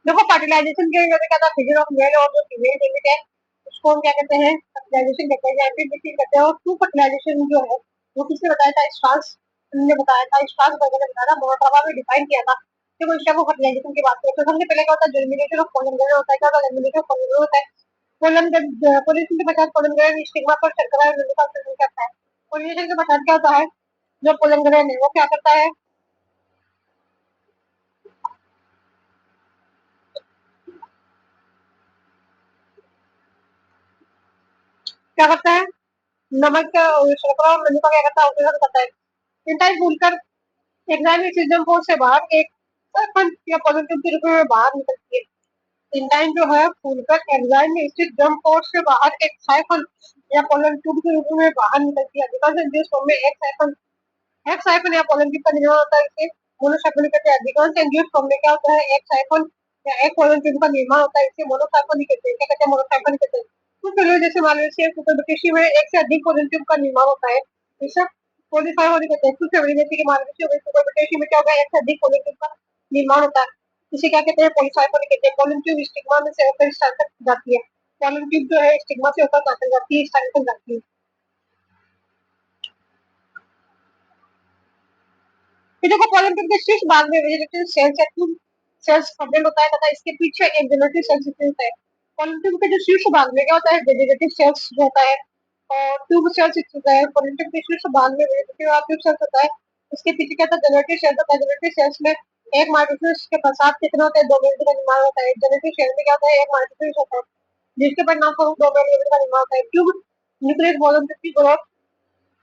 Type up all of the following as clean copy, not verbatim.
देखो फर्टिलाइजेशन के अंदर क्या था, फिजन ऑफ मेल और जो फीमेल गेमिट है उसको हम क्या कहते हैं, फर्टिलाइजेशन कहते हैं, एंटीबीसी कहते हैं। और टू फर्टिलाइजेशन जो है वो किसने बताया था, स्ट्रास ने बताया था, स्ट्रास बर्गर ने बताया था, मोनोट्रोपा में डिफाइन किया था। देखो इस टाइप फर्टिलाइजेशन की बात करें तो सबसे पहले क्या होता है, जर्मिनेशन ऑफ पोलन ग्रेन होता है। क्या होता है, जर्मिनेशन ऑफ पोलन ग्रेन होता है। पोलन पोलिनेशन के पश्चात पोलन ग्रेन स्टिग्मा पर शर्करा और नलिका उत्सर्जन करता है। पोलिनेशन के पश्चात क्या होता है, जो पोलन ग्रेन है वो क्या करता है, क्या करता है, नमक शर्करा और नलिका क्या करता है, उत्सर्जन करता है। इंटाइल भूलकर एग्जाम सिस्टम फोर्स से बाहर एक सरफन या पॉजिटिव के रूप में बाहर निकलती है। इंटाइन जो है फूलकर एग्जाम में स्थित जम फोर्स से बाहर एक साइफन या पोलन ट्यूब के रूप में बाहर निकलती है। अधिकांश एंजियोस्पर्म फॉर्म में एक साइफन या पोलन ट्यूब का निर्माण होता है। इसे मोनोसाइफोनिक कहते हैं। अधिकांश एंजियोस्पर्म फॉर्म में क्या होता है, एक साइफन या एक पोलन ट्यूब का निर्माण होता है। इसे मोनोसाइफोनिक कहते हैं। क्या कहते हैं, मोनोसाइफोनिक कहते हैं। कुछ प्रयोग जैसे मालवेशिया कुकुरबिटेसी में एक से अधिक पोलन ट्यूब का निर्माण होता है। इसे पॉलीफाइफोनिक कहते हैं। कुछ प्रयोग जैसे कि मालवेशिया कुकुरबिटेसी में क्या होगा, एक से अधिक पोलन ट्यूब का निर्माण होता है। इसे क्या कहते हैं, पॉलीसाइफोनिक कहते हैं। पोलन ट्यूब स्टिग्मा में से होकर स्टार्ट तक जाती है। पोलन ट्यूब जो है स्टिग्मा से होकर काटल जाती है, स्टार्ट तक जाती है। फिर देखो पोलन ट्यूब के शीर्ष भाग में वेजिटेटिव सेल्स या ट्यूब सेल्स प्रेजेंट होता है तथा इसके पीछे एक जेनेटिक सेल्स होता है। पोलन ट्यूब के जो शीर्ष भाग में क्या होता है, वेजिटेटिव सेल्स होता है और ट्यूब सेल्स होता है। पोलन ट्यूब के शीर्ष भाग में वेजिटेटिव और ट्यूब सेल्स होता है। इसके पीछे क्या होता है, जेनेटिक सेल्स होता है। जेनेटिक सेल्स में एक माइटोसिस के पश्चात कितने होते हैं, दो मेम्ब्रेन का निर्माण होता है। जेनेटिक सेल में क्या होता है, एक माइटोसिस होता है जिसके परिणाम स्वरूप दो मेम्ब्रेन का निर्माण होता है। ट्यूब न्यूक्लियस पोलन ट्यूब की ग्रोथ,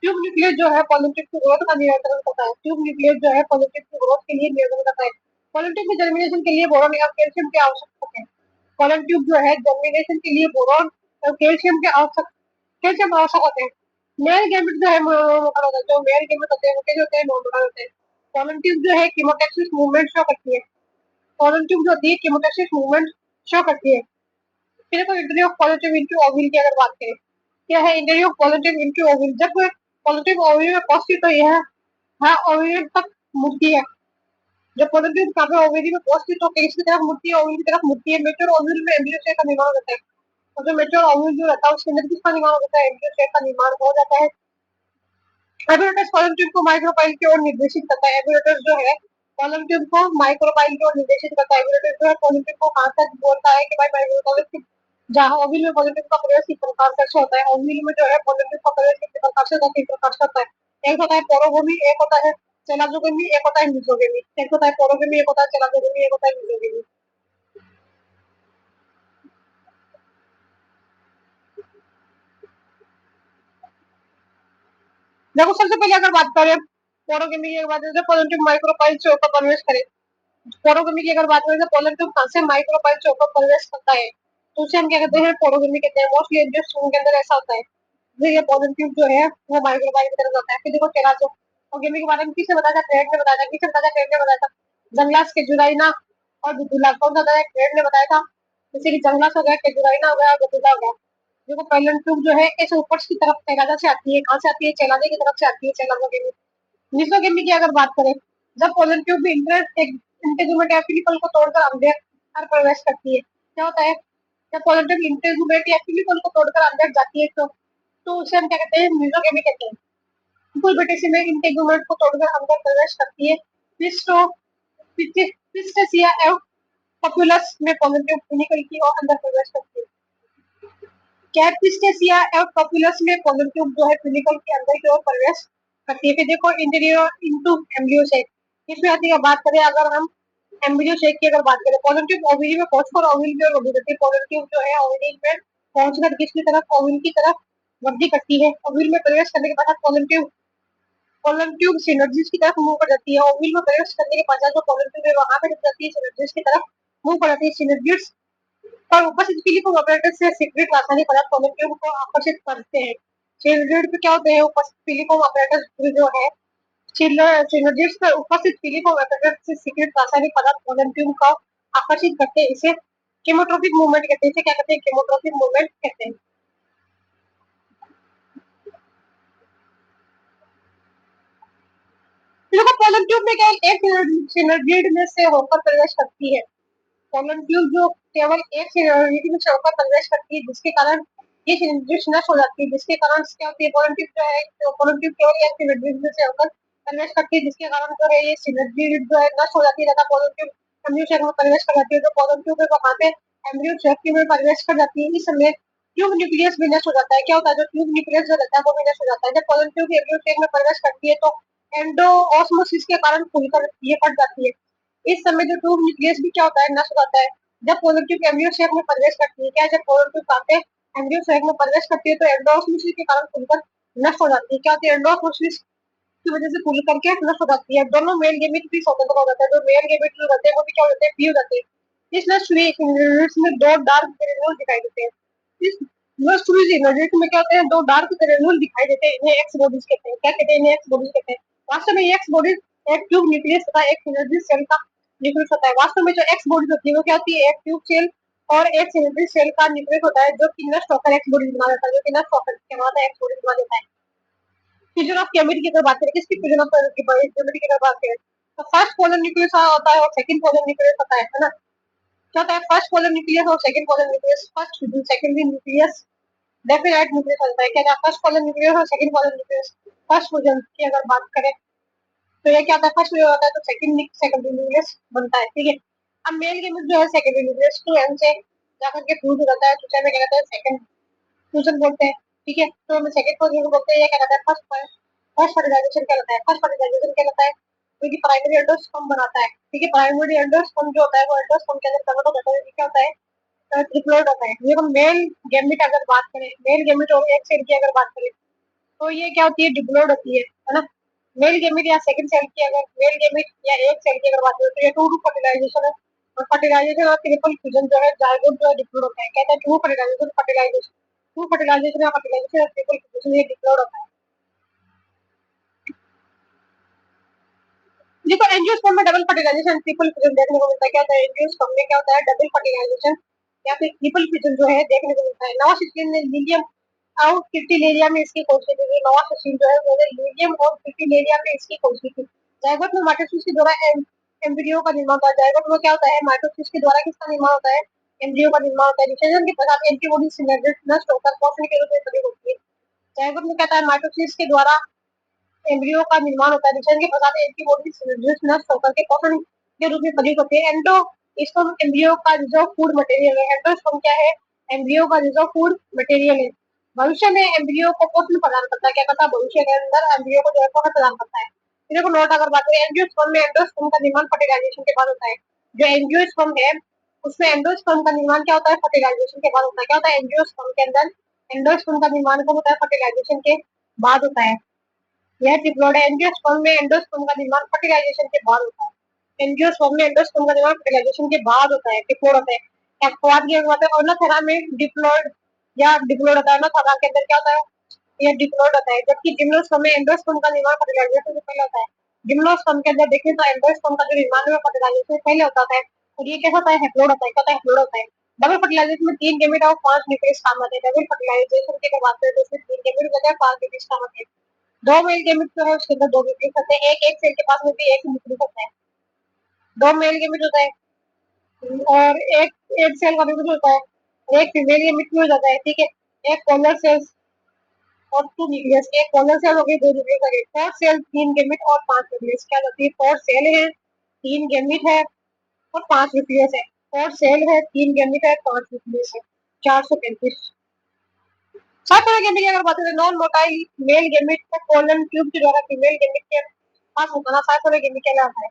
ट्यूब न्यूक्लियस जो है पॉलिटिक की ग्रोथ का नियंत्रण करता है। ट्यूब न्यूक्लियस जो है पॉलिटिक की ग्रोथ के लिए नियंत्रण करता है। पॉलिटिक की जर्मिनेशन के लिए बोरॉन या कैल्शियम की आवश्यकता होती है। पॉलन ट्यूब जो है जर्मिनेशन के लिए बोरॉन और कैल्शियम आवश्यक होते हैं। मेल गैमेट जो है मोनोमोटल होता है। जो मेल गैमेट होते हैं वो कैसे होते हैं, मोनोमोटल होते हैं। पॉलन ट्यूब जो है कीमोटैक्सिस मूवमेंट शो करती है। पॉलन ट्यूब जो होती है कीमोटैक्सिस मूवमेंट शो करती है। फिर तो इंटरव्यू ऑफ पॉजिटिव इनटू ओविल की अगर बात करें, क्या है इंटरव्यू ऑफ पॉजिटिव इनटू ओविल, जब पॉजिटिव ओविल में पॉजिटिव तो यह है ओविल तक मुड़ती है। जब पॉजिटिव कहाँ पे ओविल में पॉजिटिव तो किसकी तरफ मुड़ती है, ओविल की तरफ मुड़ती है। मेच्योर ओविल में एम्ब्रियो सेक का निर्माण होता है और जो मेच्योर ओविल जो रहता है उसके अंदर किसका निर्माण होता है, एम्ब्रियो सेक का निर्माण हो जाता है। एबियोटस कॉलम ट्यूब को माइक्रोपाइल की ओर निर्देशित करता है। एबियोटस जो है कॉलम ट्यूब को माइक्रोपाइल की ओर निर्देशित करता है। एबियोटस जो है कॉलम ट्यूब को कहाँ तक बोलता है कि भाई माइक्रोपाइल जहाँ ओविल में पॉजिटिव का प्रवेश किस प्रकार से होता है। ओविल में जो है पॉजिटिव का प्रवेश किस प्रकार से होता है, किस प्रकार से होता है। एक होता है पोरोगोमी, एक होता है चेलाजोगोमी, एक होता है मिसोगोमी। एक होता है पोरोगोमी, एक होता है चेलाजोगोमी, एक होता है मिसोगोमी। देखो सबसे पहले अगर बात करें पोरोगोमी की बात करें, पॉजिटिव माइक्रोपाइल से होकर प्रवेश करे। पोरोगमी की अगर बात करें तो पोलन ट्यूब कहाँ से माइक्रोपाइल से होकर प्रवेश करता है, तो उसे हम क्या कहते हैं, पोरोगमी कहते हैं। मोस्टली एंजियोस्पर्म के अंदर ऐसा होता है। तो ये पोलन ट्यूब जो है वो माइक्रोपाइल की तरफ जाता है। फिर देखो चेलाजोगमी के बारे में किसने बताया था, क्रेड ने बताया था। किसने बताया था, क्रेड ने बताया था। जंगलास के जुराइना और बितुला कौन सा बताया, क्रेड ने बताया था। जैसे कि जंगलास हो गया, केजुराइना हो गया और बितुला हो गया। देखो पोलन ट्यूब जो है ऐसे ऊपर की तरफ चेलाजा से आती है। कहाँ से आती है, चेलाजे की तरफ से आती है, चेलाजोगमी। मिसोगेमी की अगर बात करें, जब पोलन ट्यूब भी इंटेगुमेंट या फिलिकल को तोड़कर अंदर प्रवेश करती है, क्या होता है, जब पोलन ट्यूब इंटेगुमेंट या फिलिकल को तोड़कर अंदर जाती है तो उसे हम क्या कहते हैं, मिसोगेमी कहते हैं। कुल बेटेसी में इंटेगुमेंट को तोड़कर अंदर प्रवेश करती है। पिस्टो पिस्टेसिया एवं पॉपुलस में पोलन ट्यूब फिलिकल की ओर अंदर प्रवेश करती है। कैपिस्टेसिया एवं पॉपुलस में पोलन ट्यूब जो है फिलिकल के अंदर की ओर प्रवेश करती है। फिर देखो इंटीरियर इनटू एम्ब्रियो शेक, इसमें आती है बात करें अगर हम एम्ब्रियो शेक की अगर बात करें, पोलन ट्यूब ओवरी में पहुंचकर ओवरी की ओर वृद्धि करती है। पोलन ट्यूब जो है ओवरी में पहुंचकर किसकी तरफ, ओवरी की तरफ वृद्धि करती है। ओवरी में प्रवेश करने के बाद पोलन ट्यूब सिनर्जिस की तरफ मूव कर जाती है। ओवरी में प्रवेश करने के बाद जो पोलन ट्यूब है वहां पे जब जाती है सिनर्जिस की तरफ मूव कर जाती है। सिनर्जिस पर उपस्थित फिलिप ऑपरेटर से सीक्रेट रासायनिक पदार्थ पोलन ट्यूब को आकर्षित करते हैं। सिनर्जिड पे क्या होते हैं, उपस्थित फिलिप ऑपरेटर जो है सिनर्जिड्स पर उपस्थित फिलिप ऑपरेटर से सीक्रेट रासायनिक पदार्थ पोलन ट्यूब को आकर्षित करते हैं। इसे केमोट्रोपिक मूवमेंट कहते हैं। इसे क्या कहते हैं, केमोट्रोपिक मूवमेंट कहते हैं। देखो पोलन ट्यूब में क्या है, एक सिनर्जिड में से होकर प्रवेश करती है पोलन ट्यूब जो केवल एक सिलिंडर में होकर प्रवेश करती है, जिसके कारण ये सिलिंडर नष्ट हो जाती है, जिसके कारण क्या होती है, पोलन ट्यूब जो है, तो पोलन ट्यूब केवल एक सिलिंडर में से होकर प्रवेश करती है, जिसके कारण जो है ये सिलिंडर जो है नष्ट हो जाती है तथा पोलन ट्यूब एम्ब्रियो सेक में प्रवेश कर जाती है। तो पोलन ट्यूब है वहां पे एम्ब्रियो सेक में प्रवेश कर जाती है। इस समय ट्यूब न्यूक्लियस भी नष्ट हो जाता है। क्या होता है, जो ट्यूब न्यूक्लियस जो रहता है वो भी नष्ट हो जाता है। जब पोलन ट्यूब एम्ब्रियो सेक में प्रवेश करती है तो एंडोऑस्मोसिस के कारण खुलकर ये फट जाती है। इस समय जो ट्यूब न्यूक्लियस भी क्या होता है, नष्ट हो जाता है। जब पोलन ट्यूब एम्ब्रियो सेक में प्रवेश करती है, क्या जब पोलन ट्यूब आके एम्ब्रियो सेक में प्रवेश करती है तो एंडोऑस्मोसिस के कारण खुलकर नष्ट हो जाती है। क्या होती है, एंडोऑस्मोसिस की वजह से खुल करके नष्ट हो जाती है। दोनों मेल गेमेट भी स्वतंत्र हो जाते हैं। जो मेल गेमेट जो रहते हैं वो भी क्या होते हैं, फ्री हो जाते हैं। इस नष्ट हुई यूनिट्स में दो डार्क ग्रेन्यूल दिखाई देते हैं। इस नष्ट हुई यूनिट्स में क्या होते हैं, दो डार्क ग्रेन्यूल दिखाई देते हैं। इन्हें एक्स बॉडीज कहते हैं। क्या कहते हैं, इन्हें एक्स बॉडीज कहते हैं। वास्तव में एक्स बॉडीज एक ट्यूब न्यूक्लियस तथा एक सिनर्जी सेल का न्यूक्लियस होता है। वास्तव में जो एक्स बॉडीज होती है वो क्या होती है, एक ट्यूब सेल और एक सिनर्जी सेल का न्यूक्लियस होता है, जो कि नष्ट होकर एक्स बॉडीज बना देता है, जो कि नष्ट होकर के बाद एक्स बॉडीज बना देता है। फ्यूजन ऑफ केमिटी की अगर बात करें, किसकी फ्यूजन ऑफ केमिटी की अगर बात करें, तो फर्स्ट पोलर न्यूक्लियस होता है और सेकंड पोलर न्यूक्लियस होता है ना। क्या होता है, फर्स्ट पोलर न्यूक्लियस और second polar nucleus, first fusion secondary nucleus definite nucleus होता है। क्या होता है, फर्स्ट पोलर न्यूक्लियस और second polar nucleus. First fusion की अगर बात करें तो ये क्या होता है, फर्स्ट फ्यूजन होता है तो सेकंड सेकंडरी न्यूक्लियस बनता है, ठीक है। अब मेल गेमेट जो है सेकंडरी न्यूक्लियस टू एन से जाकर के फ्यूज हो जाता है, तो में क्या कहते हैं, सेकंड फ्यूजन बोलते हैं, ठीक है। तो हम सेकंड फ्यूजन बोलते हैं। ये क्या कहता है, फर्स्ट फर्स्ट फर्टिलाइजेशन कहलाता है। फर्स्ट फर्टिलाइजेशन कहलाता है क्योंकि प्राइमरी एंडोस्पर्म बनाता है, ठीक है। प्राइमरी एंडोस्पर्म जो होता है वो एंडोस्पर्म के अंदर कन्वर्ट हो जाता है, क्या होता है, ट्रिप्लोइड होता है। ये हम मेल गैमेट अगर बात करें, मेल गैमेट और एक सेल की अगर बात करें तो ये क्या होती है, डिप्लोइड होती है ना। मेल गैमेट या सेकंड सेल की अगर मेल गैमेट या एक सेल की अगर बात करें तो ये टू फर्टिलाइजेशन है। और फर्टिलाइजेशन और ट्रिपल फ्यूजन जो है जायगोट जो है डिप्लोइड होता है। कहते हैं two fertilisation fertilisation, two fertilisation या फर्टिलाइजेशन और ट्रिपल फ्यूजन ये डिप्लोइड होता है। देखो एंजियोस्पर्म में डबल फर्टिलाइजेशन ट्रिपल फ्यूजन देखने को मिलता है। क्या होता है, एंजियोस्पर्म में क्या होता है, डबल फर्टिलाइजेशन या फिर ट्रिपल फ्यूजन जो है देखने को मिलता है। नवासिक्लिन ने लीलियम और क्रिटिलेरिया में इसकी खोज की थी। नवासिक्लिन जो है वो लीलियम और क्रिटिलेरिया में इसकी खोज की थी। जायगोट में माइटोसिस के द्वारा एम्ब्रियो का निर्माण होता है। जायगोट में क्या होता है, माइटोसिस के द्वारा किसका निर्माण होता है, एम्ब्रियो का निर्माण होता है। विसर्जन के पश्चात एंटीबॉडी सिनर्जिस नष्ट होकर पोषण के रूप में प्रयोग होती है। जायगोट में क्या होता है, माइटोसिस के द्वारा एम्ब्रियो का निर्माण होता है। विसर्जन के पश्चात एंटीबॉडी सिनर्जिस नष्ट होकर के पोषण के रूप में प्रयोग होती है। एंडोस्पर्म एम्ब्रियो का रिजर्व फूड मटेरियल है। एंडोस्पर्म क्या है, एम्ब्रियो का रिजर्व फूड मटेरियल है। भविष्य में एम्ब्रियो को पोषण प्रदान करता है। क्या करता है, भविष्य के अंदर एम्ब्रियो को जो है पोषण प्रदान करता है। देखो नोट अगर बात करें, एंजियोस्पर्म में एंडोस्पर्म का निर्माण फर्टिलाइजेशन के बाद होता है। जो एंजियोस्पर्म है उसमें एंडोस्पर्म का निर्माण क्या होता है, फर्टिलाइजेशन के बाद होता है। क्या होता है, एंजियोस्पर्म के अंदर एंडोस्पर्म का निर्माण कब होता है, फर्टिलाइजेशन के बाद होता है। यह डिप्लॉयड है। एंजियोस्पर्म में एंडोस्पर्म का निर्माण फर्टिलाइजेशन के बाद होता है। एंजियोस्पर्म में एंडोस्पर्म का निर्माण फर्टिलाइजेशन के बाद होता है, डिप्लॉयड होता है। अपवाद की बात है, ओनोथेरा में डिप्लॉयड या डिप्लॉयड होता है। ओनोथेरा के अंदर क्या होता है, ये डिप्लॉयड होता है। जबकि जिम्नोस्पर्म में एंडोस्पर्म का निर्माण फर्टिलाइजेशन से पहले होता है। जिम्नोस्पर्म के अंदर देखें तो एंडोस्पर्म का जो निर्माण है फर्टिलाइजेशन से पहले होता है। और ये कैसा होता है, हैप्लोइड होता है। क्या होता है, हैप्लोइड होता है। डबल फर्टिलाइजेशन में 3 गैमेट और 5 न्यूक्लियस काम आते हैं। डबल फर्टिलाइजेशन की अगर बात करें तो इसमें 3 गैमेट होते हैं, 5 न्यूक्लियस काम आते हैं। दो मेल गेमिट जो है उसके अंदर दो न्यूक्लियस होते हैं। एक एक सेल के पास में भी एक न्यूक्लियस होता है। दो मेल गेमिट होता है और एक एक सेल का न्यूक्लियस होता है और एक फीमेल गेमिट भी हो जाता है, ठीक है। एक पोलर सेल और 2 न्यूक्लियस, एक पोलर सेल हो गई, 2 न्यूक्लियस हो गए। 4 सेल 3 गेमिट और 5 न्यूक्लियस। क्या होती है, 4 सेल है, 3 गेमिट है और 5 न्यूक्लियस है। 4 सेल है, 3 गेमिट है, 5 न्यूक्लियस है। 435। साइफर गेमिट की अगर बात करें, नॉन मोटाइल मेल गेमिट को कोलन ट्यूब के द्वारा फीमेल गेमिट के पास होना साइफर गेमिट कहलाता है।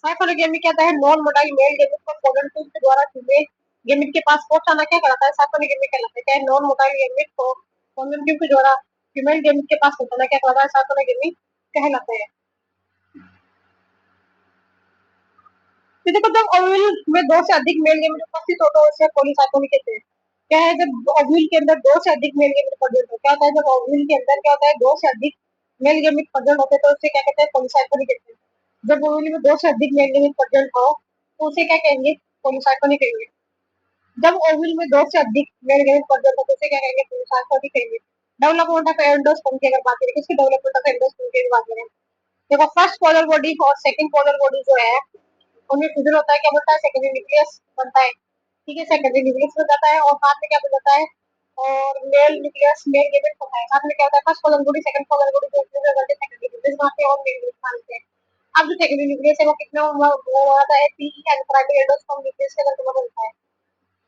साइफर गेमिट कहता है नॉन मोटाइल मेल गेमिट को कोलन ट्यूब के द्वारा फीमेल गेमिट के पास पहुंचाना क्या कहलाता है, साइफर गेमिट कहलाता है। क्या है, नॉन मोटाइल गेमिट को कोलन ट्यूब के द्वारा फीमेल गेमिट के पास पहुंचाना क्या कहलाता है, साइफर गेमिट कहलाता है। तो देखो जब ओव्यूल में 2 से अधिक मेल गेमेट उपस्थित हो तो उसे पॉलीसाइकोनिक कहते हैं। क्या है, जब ओव्यूल के अंदर 2 से अधिक मेल गेमेट प्रेजेंट हो, क्या होता है, जब ओव्यूल के अंदर क्या होता है 2 से अधिक मेल गेमेट प्रेजेंट होते हैं तो उसे क्या कहते हैं, पॉलीसाइकोनिक कहते हैं। जब ओव्यूल में 2 से अधिक मेल गेमेट प्रेजेंट हो तो उसे क्या कहेंगे, पॉलीसाइकोनिक कहेंगे। जब ओव्यूल में 2 से अधिक मेल गेमेट प्रेजेंट हो तो उसे क्या कहेंगे, पॉलीसाइकोनिक कहेंगे। डेवलपमेंट ऑफ एंडोस्पर्म की अगर बात करें, किसकी डेवलपमेंट ऑफ एंडोस्पर्म की बात करें, देखो फर्स्ट पोलर बॉडी और सेकंड पोलर बॉडी जो है उनमें फ्यूजन होता है, क्या बनता है, सेकेंडरी न्यूक्लियस बनता है। ठीक है, सेकेंडरी न्यूक्लियस बन जाता है, और साथ में क्या बन जाता है, और मेल न्यूक्लियस, मेल गेमेट होता है। साथ में क्या होता है, first colon body, second colon body, जो सेकेंडरी न्यूक्लियस बनाते हैं और मेल न्यूक्लियस बनाते हैं। अब जो सेकेंडरी न्यूक्लियस है वो कितना वो आता है, P and primary endosperm nucleus के अंदर जमा बनता है।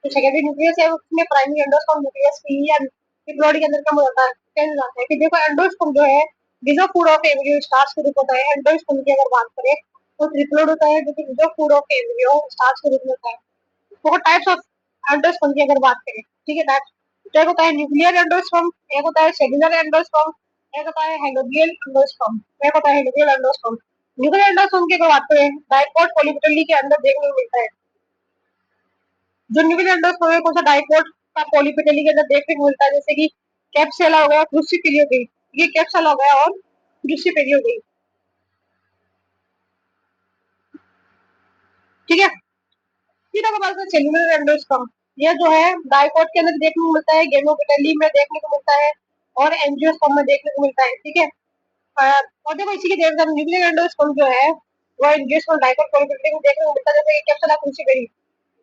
तो सेकेंडरी न्यूक्लियस है उसमें primary endosperm nucleus P and body के अंदर कम होता है, चेंज हो जाता है। कि देखो एंडोस्पर्म जो है डिजो फूड ऑफ एम्ब्रियो स्टार्च के रूप होता है। एंडोस्पर्म की अगर बात करें तो ट्रिप्लोइड होता है, जो कि डिजो फूड ऑफ एम्ब्रियो स्टार्च के रूप में होता है। तो टाइप्स ऑफ एंडोस्पर्म की अगर बात करें, ठीक है, तो एक होता है न्यूक्लियर एंडोस्पर्म, एक होता है सेलुलर एंडोस्पर्म, एक होता है हेलोबियल एंडोस्पर्म, एक होता है हेलोबियल एंडोस्पर्म। न्यूक्लियर एंडोस्पर्म की अगर बात करें, डाइकोट पॉलीपेटली के अंदर देखने को मिलता है। जो न्यूक्लियर एंडोस्पर्म है कौन सा, डाइकोट का पॉलीपेटली के अंदर देखने को मिलता है, जैसे कि कैप्सेला हो गया, क्रूसिपेली हो गई, ये कैप्सेला हो गया और क्रूसिपेली हो गई। ठीक है, फिर अगर बात करें सेलुलर एंडोस्पर्म, यह जो है डाइकोट के अंदर देखने को मिलता है, गेमोपेटली में देखने को मिलता है, और एंजियोस्पर्म में देखने को मिलता है। ठीक है, और देखो इसी के देख न्यूक्लियर एंडोस्पर्म जो है वो एंजियोस्पर्म डाइकोट पॉलीपेटली में देखने को मिलता है, जैसे कि कैप्सुला क्रूसिपेली।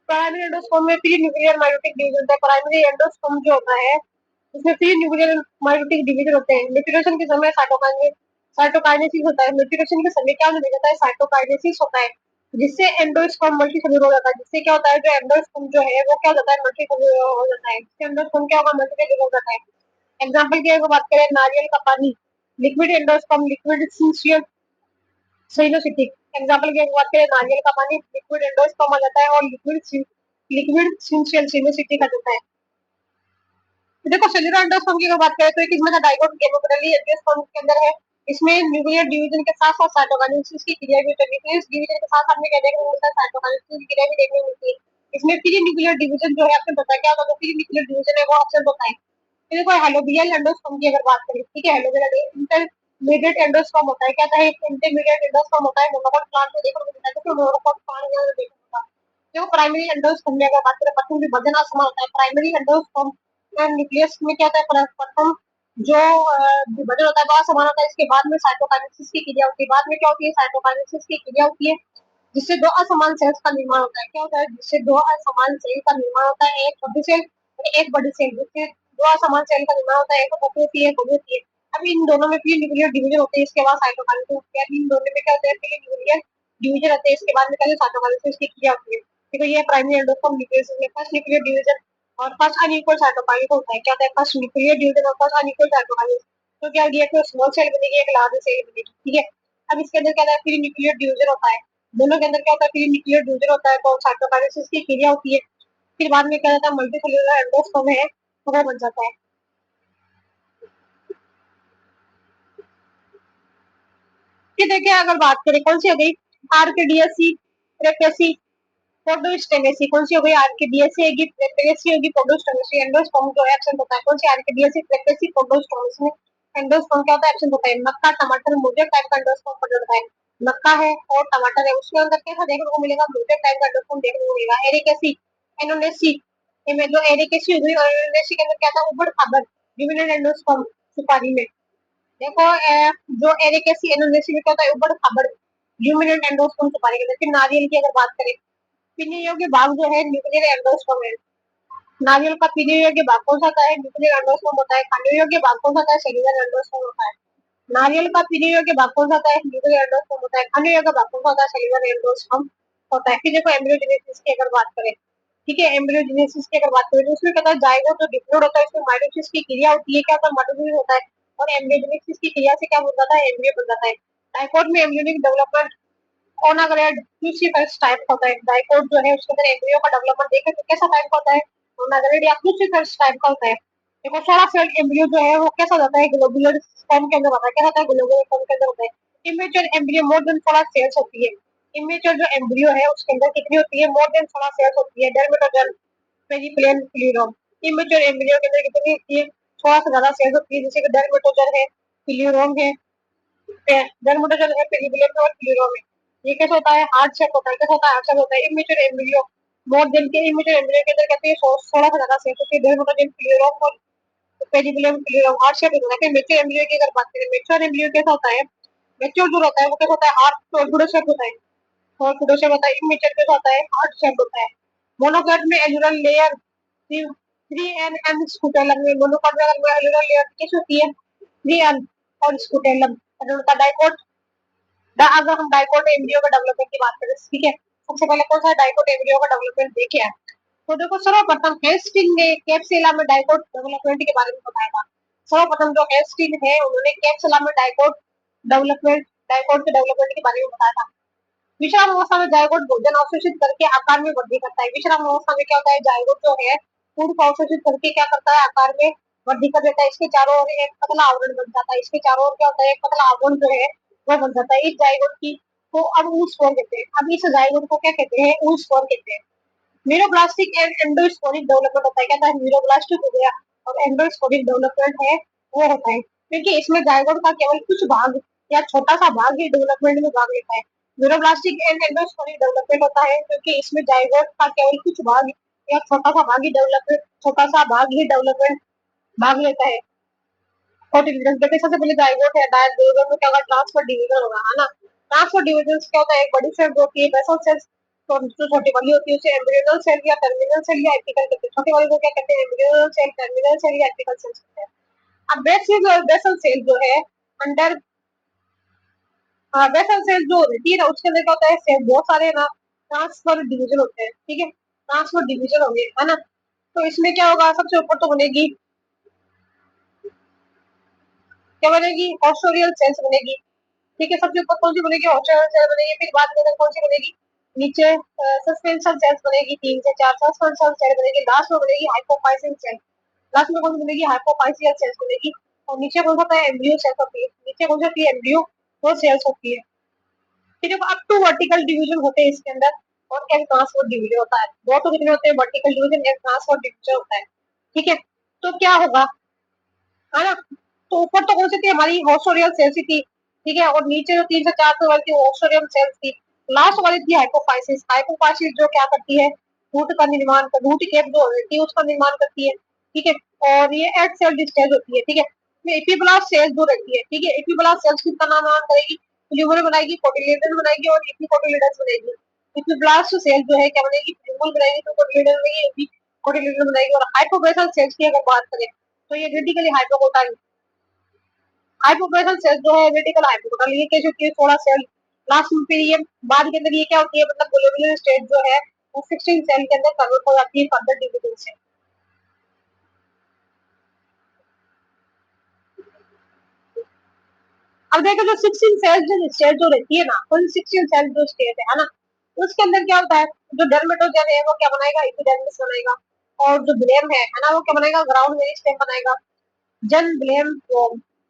प्राइमरी एंडोस्पर्म में प्री न्यूक्लियर मायोटिक डिवीजन होता है। प्राइमरी एंडोस्पर्म जो होता है उसमें प्री न्यूक्लियर मायोटिक डिवीजन होते हैं। मेच्योरेशन के समय साइटोकाइनेसिस होता है। मेच्योरेशन के समय क्या होने जाता है, साइटोकाइनेसिस होता है, जिससे एंडोस्पर्म मल्टीसेलुलर हो जाता है। जिससे क्या होता है, जो एंडोस्पर्म जो है वो क्या हो जाता है, मल्टीसेलुलर हो जाता है। जिससे एंडोस्पर्म क्या होगा, मल्टीसेलुलर हो जाता है। एग्जाम्पल की अगर बात करें, नारियल का पानी, liquid endosperm, liquid syncytial coenocytic. Example की बात करें, नारियल का पानी लिक्विड एंडोस्पर्म आ जाता है, और लिक्विड सिंसियल सिनोसिटिक आ जाता है। तो देखो सेलुलर एंडोस्पर्म की अगर बात करें तो एक इसमें डाइकोट गेमोपेटली एंजियोस्पर्म के अंदर है। इसमें न्यूक्लियर डिवीजन के साथ साथ साइटोकाइनेसिस की क्रिया भी होती है। न्यूक्लियस डिवीजन के साथ साथ में क्या देखने को मिलता है, साइटोकाइनेसिस की क्रिया भी देखने को मिलती है। इसमें प्री न्यूक्लियर डिवीजन जो है आपने बताया, क्या होता है, प्री न्यूक्लियर डिवीजन है वो एब्सेंट होता है। तो देखो हेलोबियल एंडोस्पर्म की अगर बात करें, ठीक है, हेलोबियल इंटरमीडिएट एंडोस्पर्म होता है। क्या होता है, इंटरमीडिएट एंडोस्पर्म होता है, मोनोकोट प्लांट में देखने को मिलता है, क्योंकि मोनोकोट प्लांट में देखने को मिलता है। देखो प्राइमरी एंडोस्पर्म में अगर बात करें, प्रथम विभाजन असमान होता है। प्राइमरी एंडोस्पर्म न्यूक्लियस में क्या होता है, प्रथम जो विभाजन होता है वो असमान होता है। इसके बाद में साइटोकाइनेसिस की क्रिया होती है। बाद में क्या होती है, साइटोकाइनेसिस की क्रिया होती है, जिससे दो असमान सेल्स का निर्माण होता है। क्या होता है, जिससे दो असमान सेल का निर्माण होता है, एक छोटी सेल और एक बड़ी सेल, जिससे दो असमान सेल का निर्माण होता है, एक पतली होती है, एक बड़ी होती है। अब इन दोनों में प्री न्यूक्लियर डिवीजन होते हैं, इसके बाद साइटोकाइनेसिस होती है। इन दोनों में क्या होता है, प्री न्यूक्लियर डिवीजन होते हैं, इसके बाद में क्या साइटोकाइनेसिस की क्रिया होती है। देखो ये प्राइमरी एंडोस्पर्म न्यूक्लियस में फर्स्ट न्यूक्लियर डिवीजन और फर्स्ट अनइक्वल साइटोकाइनेसिस होता है। क्या होता है, फर्स्ट न्यूक्लियर डिवीजन और फर्स्ट अनइक्वल साइटोकाइनेसिस। तो क्या दिया, कि स्मॉल सेल बनेगी, एक लार्ज सेल बनेगी। ठीक है, अब इसके अंदर क्या होता है, प्री न्यूक्लियर डिवीजन होता है। दोनों के अंदर क्या होता है, प्री न्यूक्लियर डिवीजन होता है, तो साइटोकाइनेसिस की क्रिया होती है। फिर बाद में क्या होता है, मल्टीसेलुलर एंडोस्पर्म है वो बन जाता है। फिर देखिए अगर बात करें कौन सी हो गई, आरकेडीएससी, प्रेकेसी, पोडोस्टेनेसी। कौन सी हो गई, आरकेडीएससी होगी, प्रेकेसी होगी, पोडोस्टेनेसी। एंडोस्पर्म जो है एब्सेंट होता है। कौन सी, आरकेडीएससी, प्रेकेसी, पोडोस्टेनेसी में एंडोस्पर्म क्या होता है, एब्सेंट होता है। मक्का, टमाटर, मोजेक टाइप का एंडोस्पर्म पड़ जाता है। मक्का है और टमाटर है, उसके अंदर कैसा देखने को मिलेगा, मोजेक टाइप का एंडोस्पर्म देखने को मिलेगा। एरिकेसी, एनोनेसी, इनमें जो एरिकेसी हो गई और एनोनेसी के अंदर क्या था, उबड़ खाबड़ ड्यूमिनेंट एंडोस्पर्म सुपारी में। देखो जो एरिकेसी एनोनेसी में क्या होता है, उबड़ खाबड़ ड्यूमिनेंट एंडोस्पर्म सुपारी के अंदर। फिर नारियल की अगर बात करें, पीने योग्य भाग जो है न्यूक्लियर एंडोस्पर्म है। नारियल का पीने योग्य भाग कौन सा होता है, न्यूक्लियर एंडोस्पर्म होता है। खाने योग्य भाग कौन सा होता है, सेलुलर एंडोस्पर्म होता है। नारियल का पीने योग्य भाग कौन सा होता है, न्यूक्लियर एंडोस्पर्म होता है। खाने योग्य भाग कौन सा होता है, सेलुलर एंडोस्पर्म होता है। फिर देखो एम्ब्रियोजेनेसिस की अगर बात करें, ठीक है, एम्ब्रियोजेनेसिस की अगर बात करें तो उसमें क्या होता है, जायगोट जो डिप्लोइड होता है उसमें माइटोसिस की क्रिया होती है। क्या होता है, माइटोसिस होता है, और एम्ब्रियोजेनेसिस की क्रिया से क्या बन जाता है, एम्ब्रियो बन जाता है। डाइकोट में एम्ब्रियोनिक डेवलपमेंट ओनाग्रेड क्रूसिफेरस टाइप होता है। डाइकोट जो है उसके अंदर एम्ब्रियो का डेवलपमेंट देखें तो कैसा टाइप का होता है, ओनाग्रेड या क्रूसिफेरस टाइप का होता है। देखो सोलह सेल एम्ब्रियो जो है वो कैसा होता है, ग्लोबुलर फॉर्म के अंदर होता है। क्या होता है, ग्लोबुलर फॉर्म के अंदर होता है। Immature embryo more than 16 cells होती है। इमेच्योर जो एम्ब्रियो है उसके अंदर कितनी होती है, मोर देन 16 सेल्स होती है। डर्मेटोजन, पेरिप्लेन, फ्लूरोम। इमेच्योर एम्ब्रियो के अंदर कितनी होती है, 16 से ज्यादा सेल्स होती है, जैसे कि डर्मेटोजन है, फ्लूरोम है, डर्मेटोजन है, पेरिप्लेन और फ्लूरोम है। ये कैसे होता है, हार्ट शेप होता है। कैसे होता है, हार्ट शेप होता है। इमेच्योर एम्ब्रियो मोर देन के इमेच्योर एम्ब्रियो के अंदर कहते हैं 16 से ज्यादा सेल्स होती है। डर्मेटोजन, फ्लूरोम और पेरिप्लम फ्लूरोम हार्ट शेप होता है। फिर मेच्योर एम्ब्रियो की अगर बात करें, मेच्योर एम्ब्रियो कैसा होता है, मेच्योर जो होता है वो कैसा होता है, हार्ट टोरबुलर शेप होता है। और प्रोडोशर होता है, इमेचर केस होता है, हार्ट शेप होता है। मोनोकॉट में एलुलर लेयर 3 एन स्कूटेलम में, मोनोकॉट में अगर एलुलर लेयर कैसे होती है 3 एन और स्कूटेलम। अगर उनका डाइकोट, अगर हम डाइकोट एम्ब्रियो का डेवलपमेंट की बात करें, ठीक है, सबसे पहले कौन सा डाइकोट एम्ब्रियो का डेवलपमेंट देखे हैं। तो देखो सर्वप्रथम हेस्टिंग ने कैप्सिला में डाइकोट डेवलपमेंट के बारे में बताया था। सर्वप्रथम जो हेस्टिंग है उन्होंने कैप्सिला में डाइकोट के डेवलपमेंट के बारे में बताया था। विश्राम अवस्था में जायगोट भोजन अवशोषित करके आकार में वृद्धि करता है। विश्राम अवस्था में क्या होता है, जायगोट जो है फूड को अवशोषित करके क्या करता है, आकार में वृद्धि कर देता है। इसके चारों ओर एक पतला आवरण बन जाता है। इसके चारों ओर क्या होता है, एक पतला आवरण जो है वो बन जाता है। इस जायगोट की को अब ऊस स्पोर कहते हैं। अब इस जायगोट को क्या कहते हैं, ऊस स्पोर कहते हैं। मीरोब्लास्टिक एंड एंडोस्पोरिक डेवलपमेंट होता है। क्या होता है, मीरोब्लास्टिक हो गया और एंडोस्पोरिक डेवलपमेंट है वो होता है, क्योंकि इसमें जायगोट का केवल कुछ भाग या छोटा सा भाग ही डेवलपमेंट में भाग लेता है। मीरोब्लास्टिक एंड एंडोस्पोरिक डेवलपमेंट होता है क्योंकि इसमें जायगोट का केवल कुछ भाग या छोटा सा भाग ही डेवलपमेंट भाग लेता है। और डिविजन देखिए, सबसे पहले जायगोट है, जायगोट में क्या होगा, ट्रांसफर डिवीजन होगा, है ना। ट्रांसफर डिवीजन क्या होता है, एक बड़ी सेल होती है, बेसल सेल, तो जो छोटी वाली होती है उसे एम्ब्रियोनल सेल या टर्मिनल सेल या एपिकल कहते हैं। छोटी वाली को क्या कहते हैं, एम्ब्रियोनल सेल, टर्मिनल सेल या एपिकल सेल कहते हैं। अब बेसल सेल जो है अंडर, बेसल सेल जो रहती है ना उसके अंदर क्या होता है, सेल बहुत सारे ना ट्रांसफर डिवीजन होते हैं, ठीक है, ट्रांसफर डिवीजन होंगे, है ना। तो इसमें क्या होगा, सबसे ऊपर तो बनेगी, क्या बनेगी, ऑस्ट्रोरियल सेल्स बनेगी, ठीक है। सबसे ऊपर कौन सी बनेगी, ऑस्ट्रोरियल सेल बनेगी। फिर बाद में कौन सी बनेगी, नीचे सस्पेंशन सेल्स बनेगी, 3 से 4 सस्पेंशन सेल बनेगी। लास्ट में बनेगी हाइपोफाइसियल सेल। लास्ट में कौन सी बनेगी, हाइपोफाइसियल सेल्स बनेगी। और नीचे कौन सा होता है, एम्ब्रियो सेल्स होती है। नीचे कौन सी होती है, एम्ब्रियो वो सेल्स होती है। फिर देखो अप टू वर्टिकल डिवीजन होते हैं इसके अंदर, और एक ट्रांसफर डिवीजन होता है। दो तो कितने होते हैं, वर्टिकल डिवीजन, एक ट्रांसफर डिवीजन होता है, ठीक है। तो क्या होगा, है ना। तो ऊपर तो कौन सी थी, हमारी होस्टोरियल सेल्स थी, ठीक है, और नीचे जो 3 से 4 तो वाली होस्टोरियल सेल्स थी। लास्ट वाली थी हाइपोफाइसिस। हाइपोफाइसिस जो क्या करती है, रूट का निर्माण, रूट केप जो होती है उसका निर्माण करती है, ठीक है। और ये एट सेल डिस्टेंस होती है, ठीक है। एपिब्लास्ट सेल्स जो रहती है, ठीक है, एपिब्लास्ट सेल्स किसका निर्माण करेगी, ट्यूमर बनाएगी, कोटिलेडन बनाएगी और एपिकोटिलेडन बनेगी। एपिब्लास्ट सेल जो है क्या बनेगी, ट्यूमर बनाएगी, तो कोटिलेडन बनेगी, कोटिलेडन बनाएगी। और हाइपोबेसल सेल्स की अगर बात करें तो ये क्रिटिकली हाइपोकोटाइल, हाइपोबेसल सेल जो है क्रिटिकल हाइपोकोटाइल, ये कैसे होती है, 16 सेल। लास्ट में फिर ये बाद के अंदर ये क्या होती है, मतलब ग्लोबुलर स्टेट जो है वो 16 सेल के अंदर कन्वर्ट हो जाती है फर्दर डिवीजन से। अब देखो जो 16 सेल जो स्टेट जो रहती है ना, उन 16 सेल जो स्टेट है ना, उसके अंदर क्या होता है, जो डर्मेटोजन है वो क्या बनाएगा, एपिडर्मिस बनाएगा। और जो ब्लेम है ना, वो क्या बनाएगा, ग्राउंड मेरिस्टेम बनाएगा। जन ब्लेम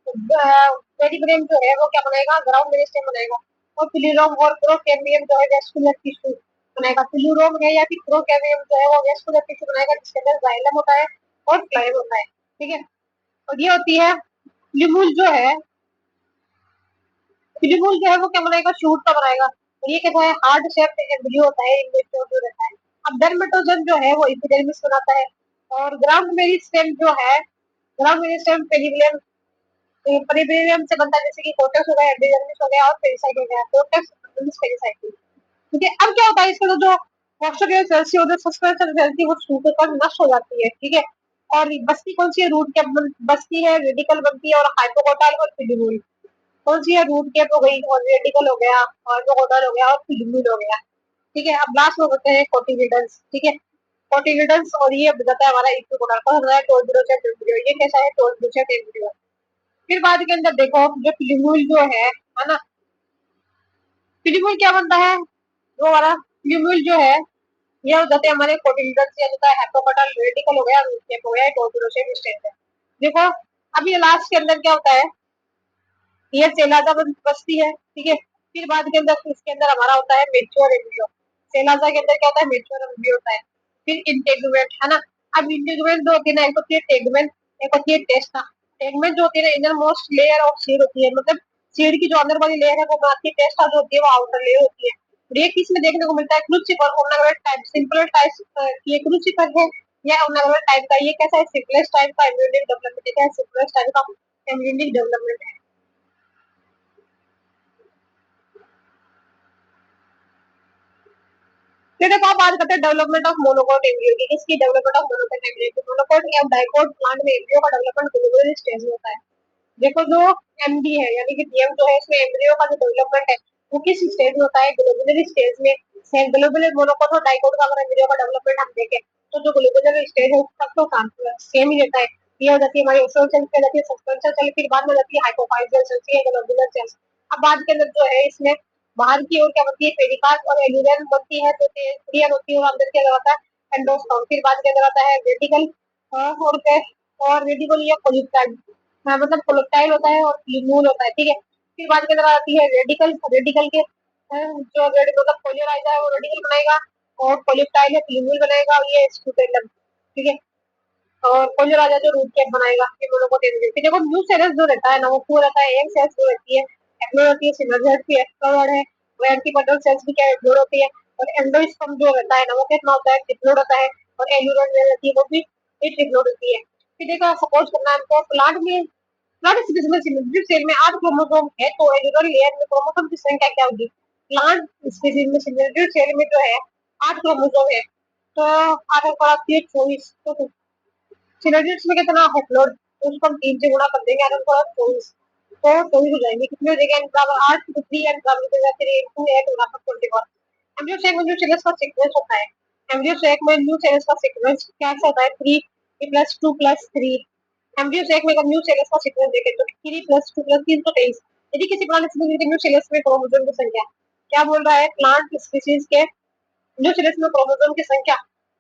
पेरीब्लेम जो है वो क्या बनाएगा, ग्राउंड मेरिस्टेम बनाएगा। और पिलिरोम और प्रोकैम्बियम जो है वेस्कुलर टिश्यू बनाएगा। पिलिरोम है या फिर प्रोकैम्बियम जो है वो वेस्कुलर टिश्यू बनाएगा, जिसके अंदर जाइलम होता है और फ्लाइम होता है, ठीक है। और ये होती है लिम्बूल जो है, लिम्बूल जो है वो क्या बनाएगा, शूट का बनाएगा। और ये कैसा है, हार्ड शेप एम्ब्रियो होता है, इनमें जो रहता है। अब डर्मेटोजन जो है वो एपिडर्मिस बनाता है। और ग्राउंड मेरिस्टेम जो है, ग्राउंड मेरिस्टेम पेरिब्लेम, पेरिब्लेम से बनता है, जैसे कि कोर्टेक्स हो गया, एपिडर्मिस हो गया और पेरिसाइट हो गया, कोर्टेक्स एपिडर्मिस पेरिसाइट। ठीक है। अब क्या होता है, इसका जो ऑक्सीजन सेल्स थी, जो सस्पेंशन सेल्स थी, वो सूख कर नष्ट हो जाती है, ठीक है। और बस्ती कौन सी है, रूट कैप बस्ती है, रेडिकल बनती है, और हाइपोकोटाइल और फिलिमूल कौन सी है, रूट कैप हो गई और रेडिकल हो गया, हाइपोकोटाइल हो गया और फिलिमूल हो गया, ठीक है। अब लास्ट में होते हैं कोटिलिडन्स, ठीक है। कोटिलिडन्स, और ये बताता है हमारा इक्विकोटाइल का होता है टोर्बिडोसेट एम्ब्रियो। ये कैसा है, टोर्बिडोसेट एम्ब्रियो। फिर बाद के अंदर देखो जो फिलिमूल जो है ना, फिलिमूल क्या बनता है, वो हमारा फिलिमूल जो है ये हो जाते हैं हमारे कोटिलिडन से, होता है हेप्टोकोटाइल, रेडिकल हो गया, रूट केप हो गया, टोर्बिडोसेट स्टेट है। देखो अब ये लास्ट के अंदर क्या होता है, ये सेलाजा बस्ती है, ठीक है। फिर बाद के अंदर इसके अंदर हमारा होता है मेच्योर एम्ब्रियो। सेलाजा के अंदर क्या होता है, मेच्योर एम्ब्रियो होता है। फिर इंटेगुमेंट, है ना। अब इंटेगुमेंट दो होती है ना, एक होती है टेगमेंट, एक होती है टेस्टा। टेगमेंट जो होती है ना, inner most layer of seed होती है, मतलब सीड की जो अंदर वाली लेयर है वो बनाती है। टेस्टा जो होती है वो आउटर लेयर होती है। और ये किस में देखने को मिलता है, क्रूसिफर ornamental टाइप, सिंपल टाइप, ये क्रूसिफर है या ornamental टाइप का, ये कैसा है, सिंपलेस्ट टाइप का एम्ब्रियोनिक डेवलपमेंट है, सिंपलेस्ट टाइप का एम्ब्रियोनिक डेवलपमेंट है। फिर देखो आप बात करते हैं डेवलपमेंट ऑफ मोनोकोट एम्ब्रियो की। किसकी डेवलपमेंट ऑफ मोनोकोट एम्ब्रियो की? मोनोकोट या डाइकोट प्लांट में एम्ब्रियो का डेवलपमेंट ग्लोबल स्टेज में होता है। देखो जो एमडी है यानी कि डीएम जो है इसमें एम्ब्रियो का जो डेवलपमेंट है वो किस स्टेज में होता है? ग्लोबुलर स्टेज में। ग्लोबुलर मोनोकोट और डाइकोट का अगर एम्ब्रियो का डेवलपमेंट हम देखें तो जो ग्लोबुलर स्टेज है उसका तो सेम ही रहता है। ये हो जाती है हमारी ओसोल सेल, फिर जाती है सस्पेंशन सेल, फिर बाद में जाती है हाइपोफाइजियल सेल, फिर ग्लोबुलर सेल। अब बाद के अंदर जो है इसमें बाहर की ओर क्या बनती है? पेरिकार्प और एल्यूरिन बनती है, तो क्लियर होती है, और अंदर क्या होता है? एंडोस्पर्म। फिर बाद के अंदर आता है रेडिकल और रेडिकल या कोलिप्टाइड। हाँ, मतलब कोलेप्टाइल होता है और ल्यूमूल होता है, ठीक है। फिर बाद के अंदर आती है रेडिकल। रेडिकल के जो रेड मतलब पोलियराइजा है वो रेडिकल बनाएगा, और कोलेप्टाइल है ल्यूमूल बनाएगा, और ये स्कूटेलम, ठीक है। और पोलियो राजा जो रूट कैप बनाएगा फिर दोनों को दे देंगे। फिर देखो न्यू सेरेस जो रहता है ना वो पूरा रहता है, एक सेल्स जो रहती है एक्लोड होती है, सिनर्जिड की एक्सट्रोवर्ड है, वो एंटीपटल सेल्स भी क्या एक्लोड होती है। और एंडोस्पर्म जो रहता है ना वो कितना होता है? डिप्लोड होता है। और एल्यूरन जो रहती है वो भी डिप्लोड होती है। फिर देखो सपोज करना है हमको प्लांट स्पीशीज में सिमेट्रिक सेल में 8 क्रोमोसोम है, तो एल्यूरल लेयर में क्रोमोसोम की संख्या क्या होगी? प्लांट स्पीशीज में सिमेट्रिक सेल में जो है 8 क्रोमोसोम है, तो 8 और 24, तो सिनर्जिड्स में कितना हेप्लोड? तो उसको हम 3 से गुणा कर देंगे, आर को 24, तो 24 हो जाएंगे। कितने हो जाएंगे? n बराबर 8 to 3 n बराबर हो जाएगा 3 into 8 बराबर 24। एम्ब्रियो सेक में जो सेल्स का सीक्वेंस होता है, एम्ब्रियो सेक में न्यू सेल्स का सीक्वेंस कैसा होता है? 3 प्लस 2 प्लस 3। एम्ब्रियो सेक में अगर न्यू सेल्स का सीक्वेंस देखें तो 3 प्लस 2 प्लस 3 तो 23। यदि किसी प्लांट स्पीशीज के न्यू सेल्स में क्रोमोसोम की संख्या क्या बोल रहा है? प्लांट स्पीशीज के न्यू सेल्स में क्रोमोसोम की संख्या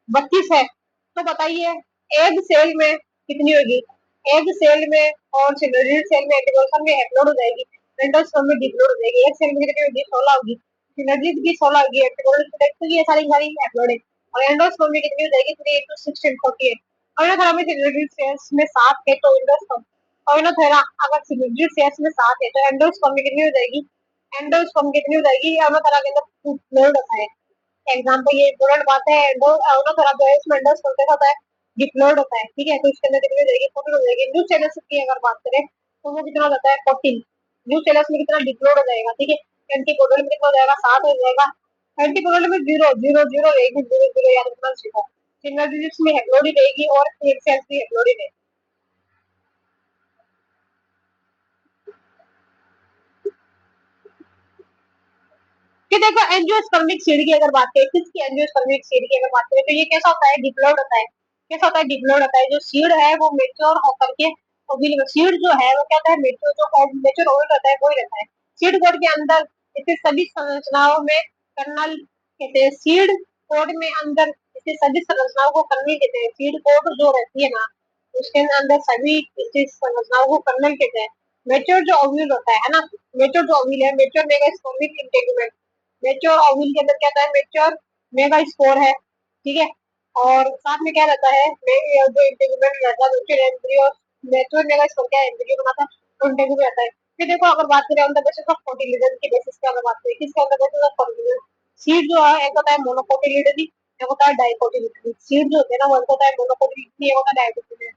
32 है, तो बताइए एग सेल में कितनी होगी? एग सेल में और सिनर्जिड सेल में एंटीबॉडी में हैप्लोड हो जाएगी, एंडोस्पर्म में डिप्लोड हो जाएगी। एग सेल में कितनी होगी? 16 होगी, सिनर्जिड की 16 होगी, एंटीबॉडी तो ये सारी सारी हैप्लोड है। और एंडोस्पर्म में कितनी हो जाएगी? 3 into 6 and 48। और ना में सिनर्जिड सेल्स में 7 है तो एंडोस्पर्म, और ना थोड़ा अगर सिनर्जिड सेल्स में 7 है तो एंडोस्पर्म में कितनी हो जाएगी? एंडोस्पर्म कितनी हो जाएगी? और ना तरह के अंदर डिप्लोड होता है। एग्जाम्पल ये इम्पोर्टेंट बात है, एंडो थोड़ा जो है इसमें एंडोस्पर्म कैसा होता है? डिप्लोइड होता है, ठीक है। तो इसके अंदर कितनी हो जाएगी? 14 हो जाएगी। न्यू सेलस की अगर बात करें तो वो कितना हो जाता है? 14। न्यू सेलस में कितना डिप्लोइड हो जाएगा, ठीक है। एंटीकोडल में कितना हो जाएगा? 7 हो जाएगा। एंटीकोडल में 0 0 0 रहेगी, 0 0 यानी कितना? 0। सिंगल डिजिट्स में हेप्लोइड रहेगी और एक सेल्स में हेप्लोइड रहेगी। फिर देखो एंजियोस्पर्मिक सीड की अगर बात करें, किसकी? एंजियोस्पर्मिक सीड की अगर बात करें तो ये कैसा होता है? डिप्लोइड होता है। कैसा होता है? डिप्लोइड होता है। जो सीड है वो मेच्योर होकर के ओविल, सीड जो है वो क्या होता है? मेच्योर जो मेच्योर ओविल रहता है वो ही रहता है। सीड कोड के अंदर इसके सभी संरचनाओं में कर्नल कहते हैं। सीड कोड में अंदर इसके सभी संरचनाओं को कर्नल कहते हैं। सीड कोड जो रहती है ना उसके अंदर सभी इस संरचनाओं को कर्नल कहते हैं। मेच्योर जो ओव्यूल होता है ना, मेच्योर जो ओव्यूल है, मेच्योर मेगास्पर्मिक इंटेगुमेंट, मेच्योर ओव्यूल के अंदर क्या होता है? मेच्योर मेगास्पोर है, ठीक है। और साथ में क्या रहता है? जो इंटेगुमेंट रहता है मेच्योर एम्ब्रियो, मेच्योर मेगास्पोर क्या एम्ब्रियो बनाता है, तो इंटेगुमेंट रहता है। फिर देखो अगर बात करें on the basis of cotyledon की बेसिस पे अगर बात करें, किसके on the basis of cotyledon? Seed जो है एक होता है मोनोकोटिलिडन, एक होता है डाइकोटिलिडन। सीड जो होते हैं ना वो एक होता है मोनोकोटिलिडन, एक होता है डाइकोटिलिडन।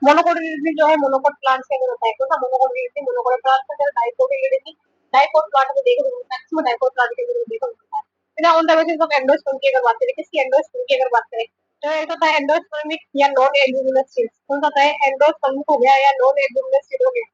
मोनोकोटिलिडन जो है मोनोकोट प्लांट के अंदर होता है, कौन सा? मोनोकोटिलिडन मोनोकोट प्लांट के अंदर। डाइकोटिलिडन डाइकोट प्लांट में देखो मैक्सिमम डाइकोट प्लांट के अंदर देखो मिलता है। फिर on the basis of endosperm की अगर बात करें, किसकी? एंडोस्पर्म की अगर बात करें तो एक होता है एंडोस्पर्मिक या नॉन एल्ब्यूमिनस सीड। कौन सा होता है? एंडोस्पर्मिक हो गया या नॉन एल्ब्यूमिनस सीड हो गया,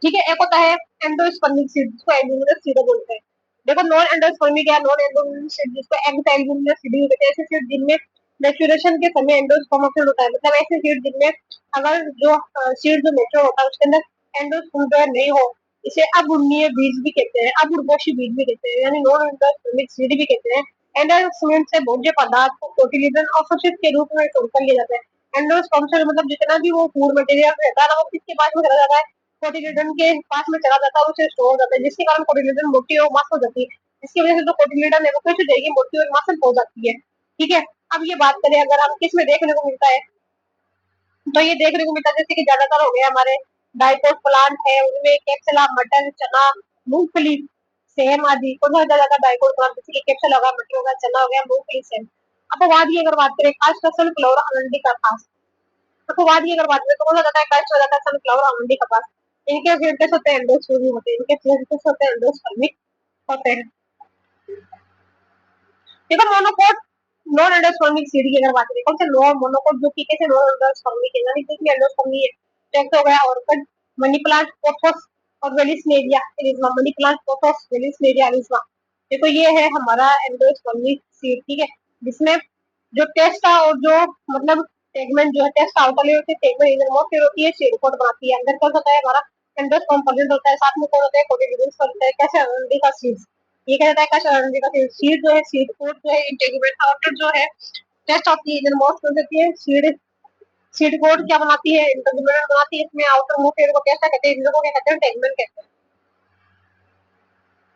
ठीक है। एक होता है एंडोस्पर्मिक सीड जिसको एल्ब्यूमिनस सीड बोलते हैं। देखो नॉन एंडोस्पर्मिक या नॉन एल्ब्यूमिनस सीड जिसको एल्ब्यूमिनस सीड कहते हैं, ऐसे सीड जिनमें मैच्योरेशन के समय एंडोस्पर्म होता है, मतलब ऐसे सीड जिनमें अगर जो सीड जो मैच्योर होता है उसके अंदर एंडोस्पर्म नहीं हो, इसे अगुणीय बीज भी कहते हैं, अगुणकोशी बीज भी कहते हैं, यानी नॉन एंडोस्पर्मिक सीड भी कहते हैं। एंडोस्पर्म से भोज्य पदार्थ को कोटिलिडन अवशोषित के रूप में स्टोर कर लिया जाता है। एंडोस्पर्म से मतलब जितना भी वो फूड मटेरियल रहता है ना वो किसके पास में चला जाता है? कोटिलिडन के पास में चला जाता है, उसे स्टोर हो जाता है, जिसके कारण कोटिलिडन मोटी और मस्त हो जाती है। इसकी वजह से जो कोटिलिडन है वो कैसे जाएगी? मोटी और मस्त हो जाती है, ठीक है। अब ये बात करें अगर हम किस में देखने को मिलता है, तो ये देखने को मिलता है जैसे कि ज्यादातर हो गया हमारे डाइकोट प्लांट है उनमें कैप्सुला, मटर, चना, मूंगफली, सेम आदि। कौन सा ज्यादा डाइकोट प्लांट? जैसे कि कैप्सूल होगा, मटर होगा, चना हो गया, मूंगफली, सेम। अपवाद की अगर बात करें कास्ट सनफ्लावर, आनंदी कपास। अपवाद की अगर बात करें तो कौन सा ज्यादा है? कास्ट हो जाता है सनफ्लावर, आनंदी कपास। इनके फील्ड्स होते हैं एंडोस्पर्मिक होते हैं, इनके फील्ड्स होते हैं एंडोस्पर्मिक होते हैं। देखो मोनोकोट नॉन एंडोस्पर्मिक सीड की अगर बात करें, कौन से मोनोकोट जो कि कैसे नॉन एंडोस्पर्मिक है, यानी जिसमें एंडोस्पर्मी है, टेक्ट हो गया ऑर्किड, मनी प्लांट, पोथोस और vallisneria arisaema, money plant, pothos, vallisneria arisaema. देखो ये है हमारा एंडोस्पर्मिक सीड, ठीक है, जिसमें जो टेस्ट और जो मतलब सेगमेंट जो है टेस्ट आउटर लेयर से सेगमेंट इनर मोस्ट लेयर होती है, सीड कोट बनाती है। अंदर क्या होता है हमारा एंडोस्पर्म प्रेजेंट होता है, साथ में कौन होता है कोटिलिडन्स होता है, कैसे अरंडी का सीड्स, ये कहता है कैसे अरंडी का सीड जो है, सीड कोट जो है इंटीग्रेट आउटर जो है test of the inner most हो जाती है, सीड सीड कोट क्या बनाती है इंटीग्रेट बनाती है, इसमें आउटर मोस्ट लेयर को कैसा कहते हैं, इनर को क्या कहते हैं टेगमेंट कहते हैं,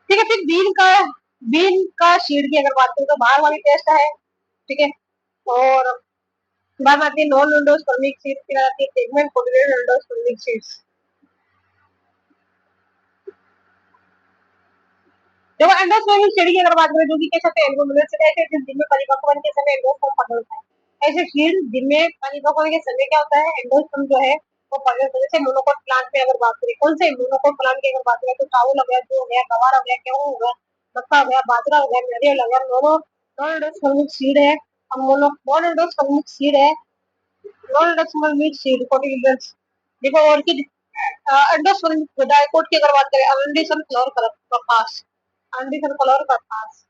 ठीक है। फिर बीन का सीड की अगर बात करें तो बाहर वाली टेस्ट है, ठीक है, और बाद आती है नॉन एंडोस्पर्मिक सीड्स, फिर आती है सेगमेंट कोटिलेडन एंडोस्पर्मिक सीड्स। देखो एंडोस्पर्मिक सीड की अगर बात करें जो कि कैसे होते हैं एंडोमिनस से ऐसे दिन में परिपक्व होने के समय एंडोस्पर्म पकड़ होता है, ऐसे सीड दिन में परिपक्व होने के समय क्या होता है एंडोस्पर्म जो है वो पकड़ होता है। जैसे मोनोकोट प्लांट में अगर बात करें, कौन से मोनोकोट प्लांट की अगर बात करें तो चावल हो गया, जो हो गया, गवार हो गया, गेहूं हो गया, मक्का हो गया, बाजरा हो गया, नारियल हो गया, नॉन एंडोस्पर्मिक सीड है। और नॉन एंडोस्पर्मिक सीड है, नॉन एंडोस्पर्मिक सीड कोटिलिडन्स। देखो ऑर्किड एंडोस्पर्मिक डाइकोट की अगर बात करें अरंडी फ्लावर कपास, अरंडी फ्लावर कपास।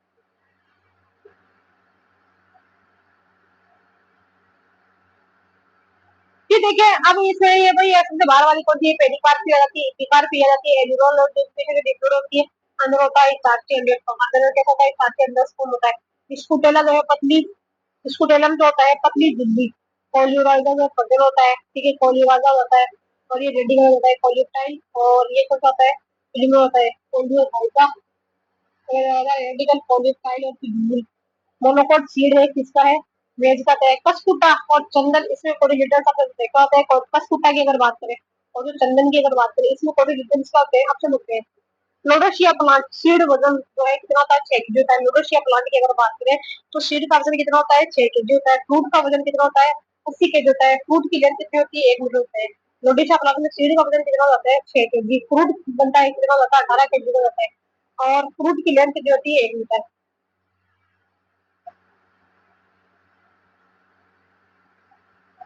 ये देखिए अब इसमें ये भाई ऐसे बाहर वाली कौन सी है, पेडिकार्प पी जाती है, एपिकार्प पी जाती है, एलिरोल और जो डिप्लोड होती है, अंदर होता है स्टार्ची एंडोस्पर्म का अंदर क्या होता है स्टार्ची एंडोस्पर्म होता है। स्कूटेला जो है पतली, स्कूटेलम जो होता है पतली झिल्ली, कोल्यूराइजा जो पतला होता है, ठीक है, कोल्यूराइजा होता है, और ये रेडिकल होता है कोल्यूटाइल, और ये कुछ होता है फिल्म होता है कोल्यूराइजा, रेडिकल कोल्यूटाइल और फिल्म। मोनोकोट सीड है किसका है, वेज का है। कस्कुटा और चंदन इसमें कोरिलेटर्स आपने देखा होता है, कस्कुटा की अगर बात करें और जो चंदन की अगर बात करें इसमें कोरिलेटर्स का होते हैं, ऑप्शन होते हैं। लोडोशिया प्लांट सीड वजन जो है कितना होता है 6 केजी होता है। लोडोशिया प्लांट की अगर बात करें तो सीड का वजन कितना होता है 6 केजी होता है। फ्रूट का वजन कितना होता है 80 केजी होता है। फ्रूट की लेंथ कितनी होती है 1 मीटर होता है। लोडोशिया प्लांट में सीड का वजन कितना होता है 6 केजी। फ्रूट बनता है कितना होता है 18 केजी का होता है, और फ्रूट की लेंथ कितनी होती है 1 मीटर।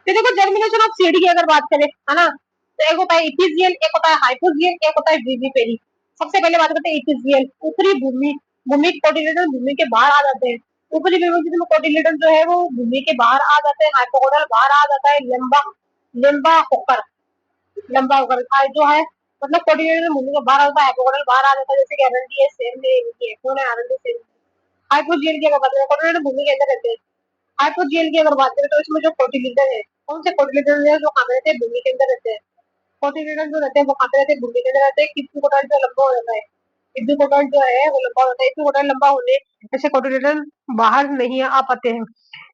तो देखो जर्मिनेशन ऑफ सीड की अगर बात करें है ना, तो एक होता है इथिजियल, एक होता है हाइपोजियल, एक होता है विविपेरी। सबसे पहले बात करते हैं इथिजियल, ऊपरी भूमि, भूमि कोटिलेडन भूमि के बाहर आ जाते हैं। ऊपरी भूमि में कोटिलेडन जो है वो भूमि के बाहर आ जाते हैं, हाइपोकोडल बाहर आ जाता है, लंबा लंबा होकर, लंबा होकर जो है मतलब कोटिलेडन भूमि के बाहर आता है, हाइपोकोडल बाहर आ जाता है, जैसे कि अरंडी है, सेम है, कौन है अरंडी सेम। हाइपोजियल की अगर बात करें कोटिलेडन भूमि के अंदर रहते हैं। हाइपोजियल की अगर बात करें तो इसमें जो कोटिलीडन है, कौन से कोटिलीडन है जो कहाँ पे रहते हैं भूमि के अंदर रहते हैं। कोटिलीडन जो रहते हैं वो कहाँ पे रहते हैं भूमि के अंदर रहते हैं। इपिकोटाइल जो लंबा हो जाता है, इपिकोटाइल जो है वो लंबा होता है, इपिकोटाइल लंबा होने ऐसे कोटिलीडन बाहर नहीं आ पाते हैं।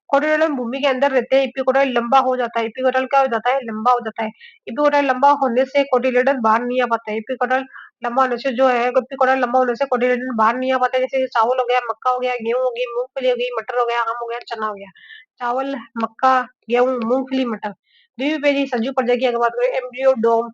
कोटिलीडन भूमि के अंदर रहते हैं, इपिकोटाइल लंबा हो जाता है, इपिकोटाइल क्या हो जाता है लंबा हो जाता है। इपिकोटाइल लंबा होने से कोटिलीडन बाहर नहीं आ पाता है। इपिकोटाइल लंबा होने से जो है इपिकोटाइल लंबा होने से कोटिलीडन बाहर नहीं आ पाता है। जैसे चावल हो गया, मक्का हो गया, गेहूं हो गई, मूंगफली हो गई, मटर हो गया, आम हो गया, चना हो गया। चावल, मक्का, गेहूं, मूंगफली, मटर। द्विबीजपत्री सजीव प्रजाति की अगर बात करें एम्ब्रियो डोम,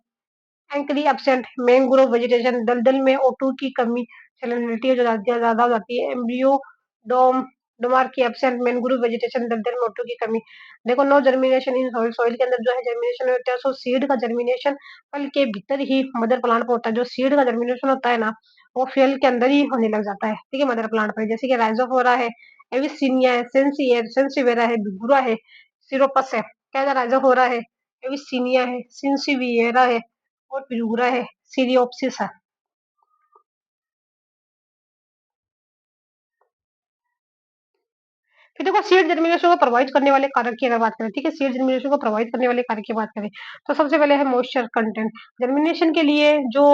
एंकली एब्सेंट, मैंग्रोव वेजिटेशन, दलदल में O2 की कमी, सैलिनिटी ज्यादा हो जाती है। एम्ब्रियो डोम, डोमार की एब्सेंट, मैंग्रोव वेजिटेशन, दलदल में O2 की कमी। देखो no germination in soil, soil के अंदर जो है जर्मिनेशन होता है, सो सीड का जर्मिनेशन फल के भीतर ही मदर प्लांट पर होता है। जो सीड का जर्मिनेशन होता है ना वो फल के अंदर ही होने लग जाता है, ठीक है, मदर प्लांट पर। जैसे कि राइजोफोरा है, एविसिनिया है, सेंसिवेरा है, बिगुरा है, सिरोपस है, क्या राइजोफोरा है, एविसिनिया है, सिंसिविएरा है, और पिलूरा है, सीरियोप्सिस है। फिर देखो सीड जर्मिनेशन को प्रभावित करने वाले कारक की अगर बात करें, ठीक है, सीड जर्मिनेशन को प्रभावित करने वाले कारक की बात करें तो सबसे पहले है मॉइस्चर कंटेंट। जर्मिनेशन के लिए जो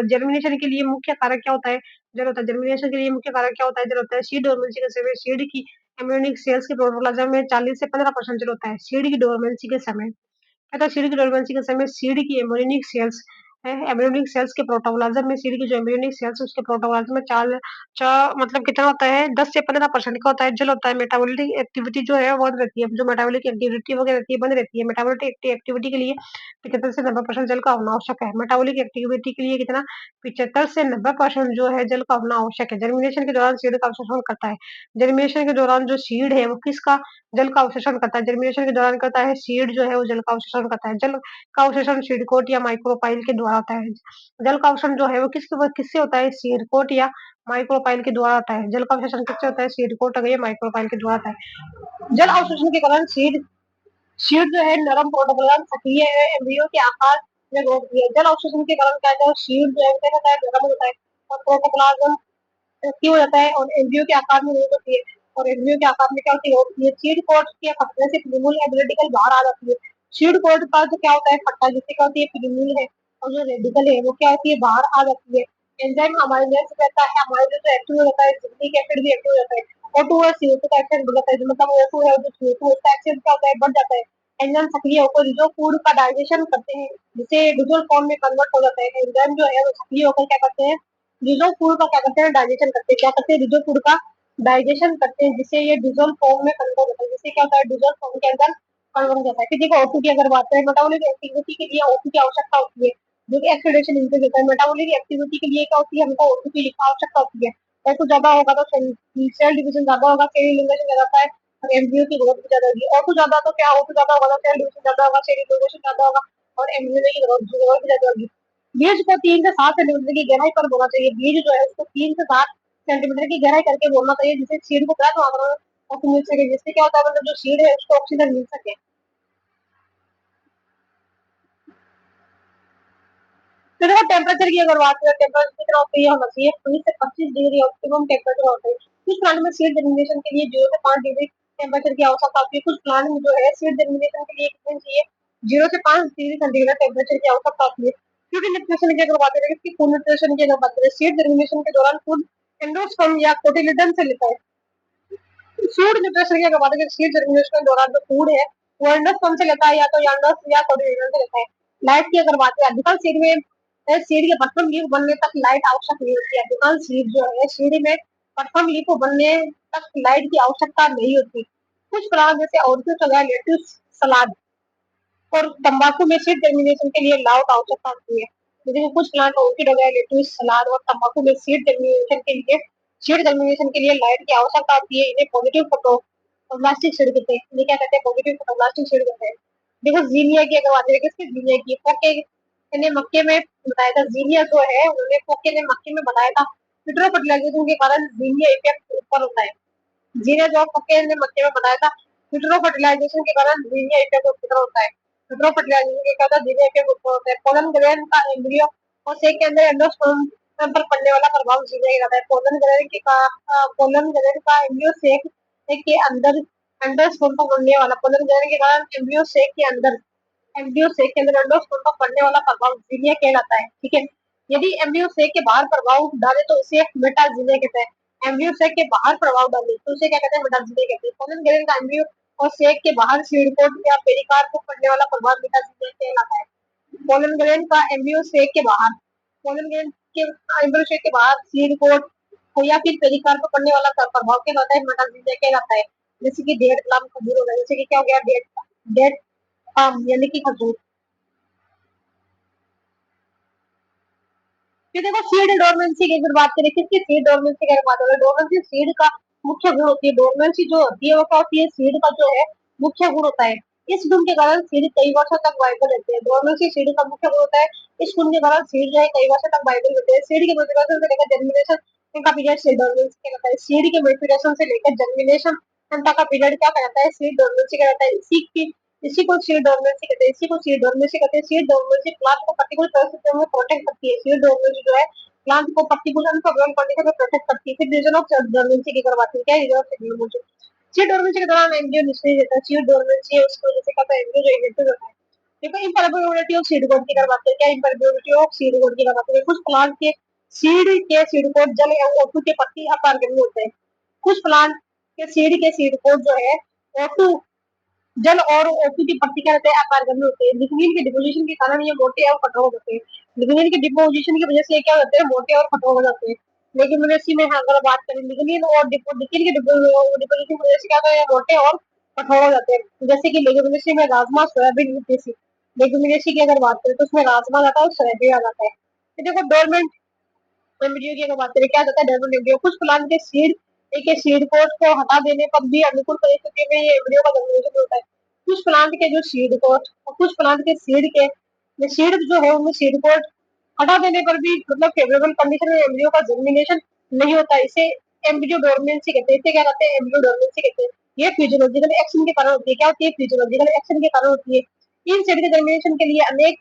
जर्मिनेशन के लिए मुख्य कारक क्या होता है, जल होता है। जर्मिनेशन के लिए मुख्य कारक क्या होता है, जल होता है। सीड डोरमेंसी के समय सीड की एम्ब्रियोनिक सेल्स के प्रोटोप्लाज्म में 40 से 15% जल होता है। सीड की डोरमेंसी के समय, सीड की डोरमेंसी के समय सीड की एम्ब्रियोनिक सेल्स है एम्ब्रियोनिक सेल्स के प्रोटोप्लाज्म में सीड की जो एम्ब्रियोनिक सेल्स उसके प्रोटोप्लाज्म में चार मतलब कितना होता है 10 से 15% का होता है जल होता है मेटाबॉलिक एक्टिविटी जो है बहुत रहती है जो मेटाबॉलिक एक्टिविटी वगैरह रहती है बंद रहती है मेटाबॉलिक एक्टिविटी के लिए 75 से 90% जल का होना आवश्यक है मेटाबॉलिक एक्टिविटी के लिए कितना 75 से 90% जो है जल का होना आवश्यक है जर्मिनेशन के दौरान सीड का अवशोषण करता है जर्मिनेशन के दौरान जो सीड है वो किसका जल का अवशोषण करता है जर्मिनेशन के दौरान करता है सीड जो है वो जल का अवशोषण करता है जल का अवशोषण सीड कोट या माइक्रोपाइल के द्वारा होता है जल का अवशोषण जो है वो किससे होता है सीड कोट या माइक्रोपाइल के द्वारा होता है जल का अवशोषण किससे होता है सीड कोट या माइक्रोपाइल के द्वारा होता है जल अवशोषण के कारण सीड सीड जो है नरम प्रोटोप्लाज्म सक्रिय है एम्ब्रियो के आकार में रोकती है जल अवशोषण के कारण क्या होता है सीड जो है क्या होता है नरम होता है और प्रोटोप्लाज्म एक्टिव हो जाता है और एम्ब्रियो के आकार में ग्रोथ होती है और एम्ब्रियो के आकार में क्या होती है सीड कोट के फटने से प्यूमुल या रेडिकल बाहर आ जाती है सीड कोट का जो क्या होता है फटना जिससे क्या होती है प्यूमुल है और जो रेडिकल है वो क्या होती है बाहर आ जाती है एंजाइम हमारे अंदर से रहता है हमारे जो एक्टिव हो जाता है जिंक एसिड भी एक्टिव हो जाता है O2 और CO2 का एक्शन बढ़ जाता है मतलब O2 है जो CO2 उसका एक्शन क्या होता है बढ़ जाता है एंजाइम सक्रिय होकर जो फूड का डाइजेशन करते हैं जिसे डिजोल्व फॉर्म में कन्वर्ट हो जाता है एंजाइम जो है वो सक्रिय होकर क्या करते हैं डिजोल्व फूड का क्या करते हैं डाइजेशन करते हैं क्या करते हैं डिजोल्व फूड का डाइजेशन करते हैं जिससे ये डिजोल्व फॉर्म में कन्वर्ट होता है जिससे क्या होता है डिजोल्व फॉर्म के अंदर कन्वर्ट हो जाता है किसी को O2 की अगर बात करें मेटाबॉलिक एक्टिविटी के लिए O2 की आवश्यकता होती है जो कि ऑक्सीडेशन इंक्रीज होता है मेटाबॉलिक एक्टिविटी के लिए क्या होती है हमको O2 की आवश्यकता होती है O2 ज्यादा होगा तो सेल डिवीजन ज्यादा होगा सेल इलिमिनेशन ज्यादा होता है और एम्ब्रियो की ग्रोथ भी ज्यादा होगी O2 ज्यादा तो क्या O2 ज्यादा होगा तो सेल डिवीजन ज्यादा होगा सेल इलिमिनेशन ज्यादा होगा और एम्ब्रियो की ग्रोथ भी ज्यादा होगी बीज को 3 से 7 सेंटीमीटर की गहराई पर बोना चाहिए बीज जो है उसको 3 से 7 सेंटीमीटर की गहराई करके बोलना चाहिए जिससे सीड को पर्याप्त मात्रा में ऑक्सीजन मिल सके जिससे क्या होता है मतलब जो सीड है उसको ऑक्सीजन मिल सके तो देखो टेम्परेचर की अगर बात करें टेम्परेचर कितना होता है होना चाहिए 20 से 25 डिग्री ऑप्टिमम टेम्परेचर होता है कुछ प्लांट में सीड जर्मिनेशन के लिए 0 से 5 डिग्री टेम्परेचर की आवश्यकता होती है कुछ प्लांट में जो है सीड जर्मिनेशन के लिए कितनी चाहिए 0 से 5 डिग्री सेंटीग्रेड टेम्परेचर की आवश्यकता होती है क्योंकि न्यूट्रिशन की अगर बात करें इसकी फूड न्यूट्रिशन की अगर बात करें सीड जर्मिनेशन के दौरान फूड एंडोस्पर्म या कोटिलिडन से लेता है फूड न्यूट्रिशन की अगर बात करें सीड जर्मिनेशन के दौरान जो फूड है वो एंडोस्पर्म से लेता है या तो यांडस या कोटिलिडन से लेता है लाइट की अगर बात करें अधिकांश सीड में सीड के प्रथम लीफ बनने तक लाइट आवश्यक नहीं होती है अधिकांश सीड जो है सीड में प्रथम लीफ बनने तक लाइट की आवश्यकता नहीं होती कुछ प्लांट जैसे ऑर्किड वगैरह लेट्यूस सलाद और तंबाकू में सीड जर्मिनेशन के लिए लाउट आवश्यकता होती है जैसे कुछ प्लांट ऑर्किड वगैरह लेट्यूस सलाद और तंबाकू में सीड जर्मिनेशन के लिए लाइट की आवश्यकता होती है इन्हें पॉजिटिव फोटो प्लास्टिक सीड कहते हैं इन्हें क्या कहते हैं पॉजिटिव फोटो प्लास्टिक सीड कहते हैं देखो जीनिया की अगर बात करें किसकी जीनिया की फोके ने मक्के में बताया था जीनिया जो है उन्होंने फोके ने मक्के में बताया था ट्विटर फर्टिलाइजेशन के कारण जीनिया इफेक्ट ऊपर होता है जीनिया जो फोके ने मक्के में बताया था ट्विटर फर्टिलाइजेशन के कारण जीनिया इफेक्ट ऊपर होता है ट्विटर फर्टिलाइजेशन के कारण जीनिया इफेक्ट ऊपर होता है पोलन ग्रेन का एम्ब्रियो और सेक के अंदर एंडोस्पर्म पर पड़ने वाला प्रभाव जीनिया का रहता है पोलन ग्रेन का एम्ब्रियो सेक के अंदर एंडोस्पर्म पर पड़ने वाला पोलन ग्रेन के कारण एम्ब्रियो सेक के अंदर एम्ब्रियो सेक के अंदर एंडोस्पर्म पर पड़ने वाला प्रभाव जीनिया कहलाता है ठीक है यदि एम्ब्रियो सेक के बाहर प्रभाव डाले तो उसे मेटाजीनिया कहते हैं एम्ब्रियो सेक के बाहर प्रभाव डाले तो उसे क्या कहते हैं मेटाजीनिया कहते हैं पोलन ग्रेन का एम्ब्रियो और सेक के बाहर सीड कोट या पेरिकार्प पर पड़ने वाला प्रभाव मेटाजीनिया कहलाता है पोलन ग्रेन का एम्ब्रियो सेक के बाहर पोलन ग्रेन के एम्ब्रियो सेक के बाहर सीड कोट हो या फिर पेरिकार्प पर पड़ने वाला प्रभाव कहलाता है मेटाजीनिया कहलाता है जैसे कि डेट प्लम खजूर हो गया जैसे कि क्या हो गया डेट डेट यानी कि खजूर फिर देखो सीड डोरमेंसी की अगर बात करें किसकी सीड डोरमेंसी की अगर बात करें डोरमेंसी सीड का मुख्य गुण होती है डोरमेंसी जो होती है वो क्या होती है सीड का जो है मुख्य गुण होता है इस गुण के कारण सीड कई वर्षों तक वाइबल रहते हैं डोरमेंसी सीड का मुख्य गुण होता है इस गुण के कारण सीड जो है कई वर्षों तक वाइबल रहते हैं सीड के मैच्योरेशन से लेकर जर्मिनेशन का पीरियड सीड डोरमेंसी कहलाता है सीड के मैच्योरेशन से लेकर जर्मिनेशन तक का पीरियड क्या कहलाता है सीड डोरमेंसी कहलाता है इसी को सीड डोरमेंसी कहते हैं इसी को सीड डोरमेंसी कहते हैं सीड डोरमेंसी प्लांट को पर्टिकुलर परिस्थितियों में प्रोटेक्ट करती है सीड डोरमेंसी जो है प्लांट को पर्टिकुलर अनफेवरेबल कंडीशन में प्रोटेक्ट करती है फिर रीजन ऑफ डोरमेंसी की अगर बात करें क्या reason of dormancy seed dormancy के दौरान एंब्रियो निष्क्रिय रहता है सीड डोरमेंसी है उसको जैसे कहता है एंब्रियो जो इनएक्टिव होता है देखो इम्पैरेबिलिटी ऑफ सीड कोड की अगर बात करें क्या इम्पैरेबिलिटी ऑफ सीड कोड की अगर बात करें कुछ प्लांट के सीड कोड जल या O2 के पत्ती आकार के होते हैं कुछ प्लांट के सीड कोड जो है O2 जल और ओपी की पट्टी क्या रहते हैं, अपारगम्य होते हैं। लिग्निन के डिपोजिशन के कारण ये मोटे और कठोर होते हैं। लिग्निन के डिपोजिशन की वजह से ये क्या होते हैं, मोटे और कठोर हो जाते हैं। लेकिन इसी में अगर बात करें लिग्निन और डिपोजिशन के डिपोजिशन की वजह से क्या होता है, मोटे और कठोर हो जाते हैं। जैसे कि लेगुमिनेसी में राजमा, सोयाबीन, देसी। लेगुमिनेसी की अगर बात करें तो उसमें राजमा आता है और सोयाबीन आ जाता है। तो देखो डोरमेंट एम्ब्रियो की अगर बात करें, क्या होता है डोरमेंट एम्ब्रियो, कुछ प्लांट के सीड एक सीड कोट को हटा देने पर भी अनुकूल परिस्थिति में ये एम्ब्रियो का जर्मिनेशन होता है। कुछ प्लांट के जो सीड कोट और कुछ प्लांट के सीड के सीड जो है उनमें सीड कोट हटा देने पर भी मतलब फेवरेबल कंडीशन में एम्ब्रियो का जर्मिनेशन नहीं होता। इसे एम्ब्रियो डोरमेंसी कहते हैं। इसे क्या कहते हैं, एम्ब्रियो डोरमेंसी कहते हैं। ये फिजियोलॉजिकल एक्शन के कारण होती है। क्या होती है, फिजियोलॉजिकल एक्शन के कारण होती है। इन सीड के जर्मिनेशन के लिए अनेक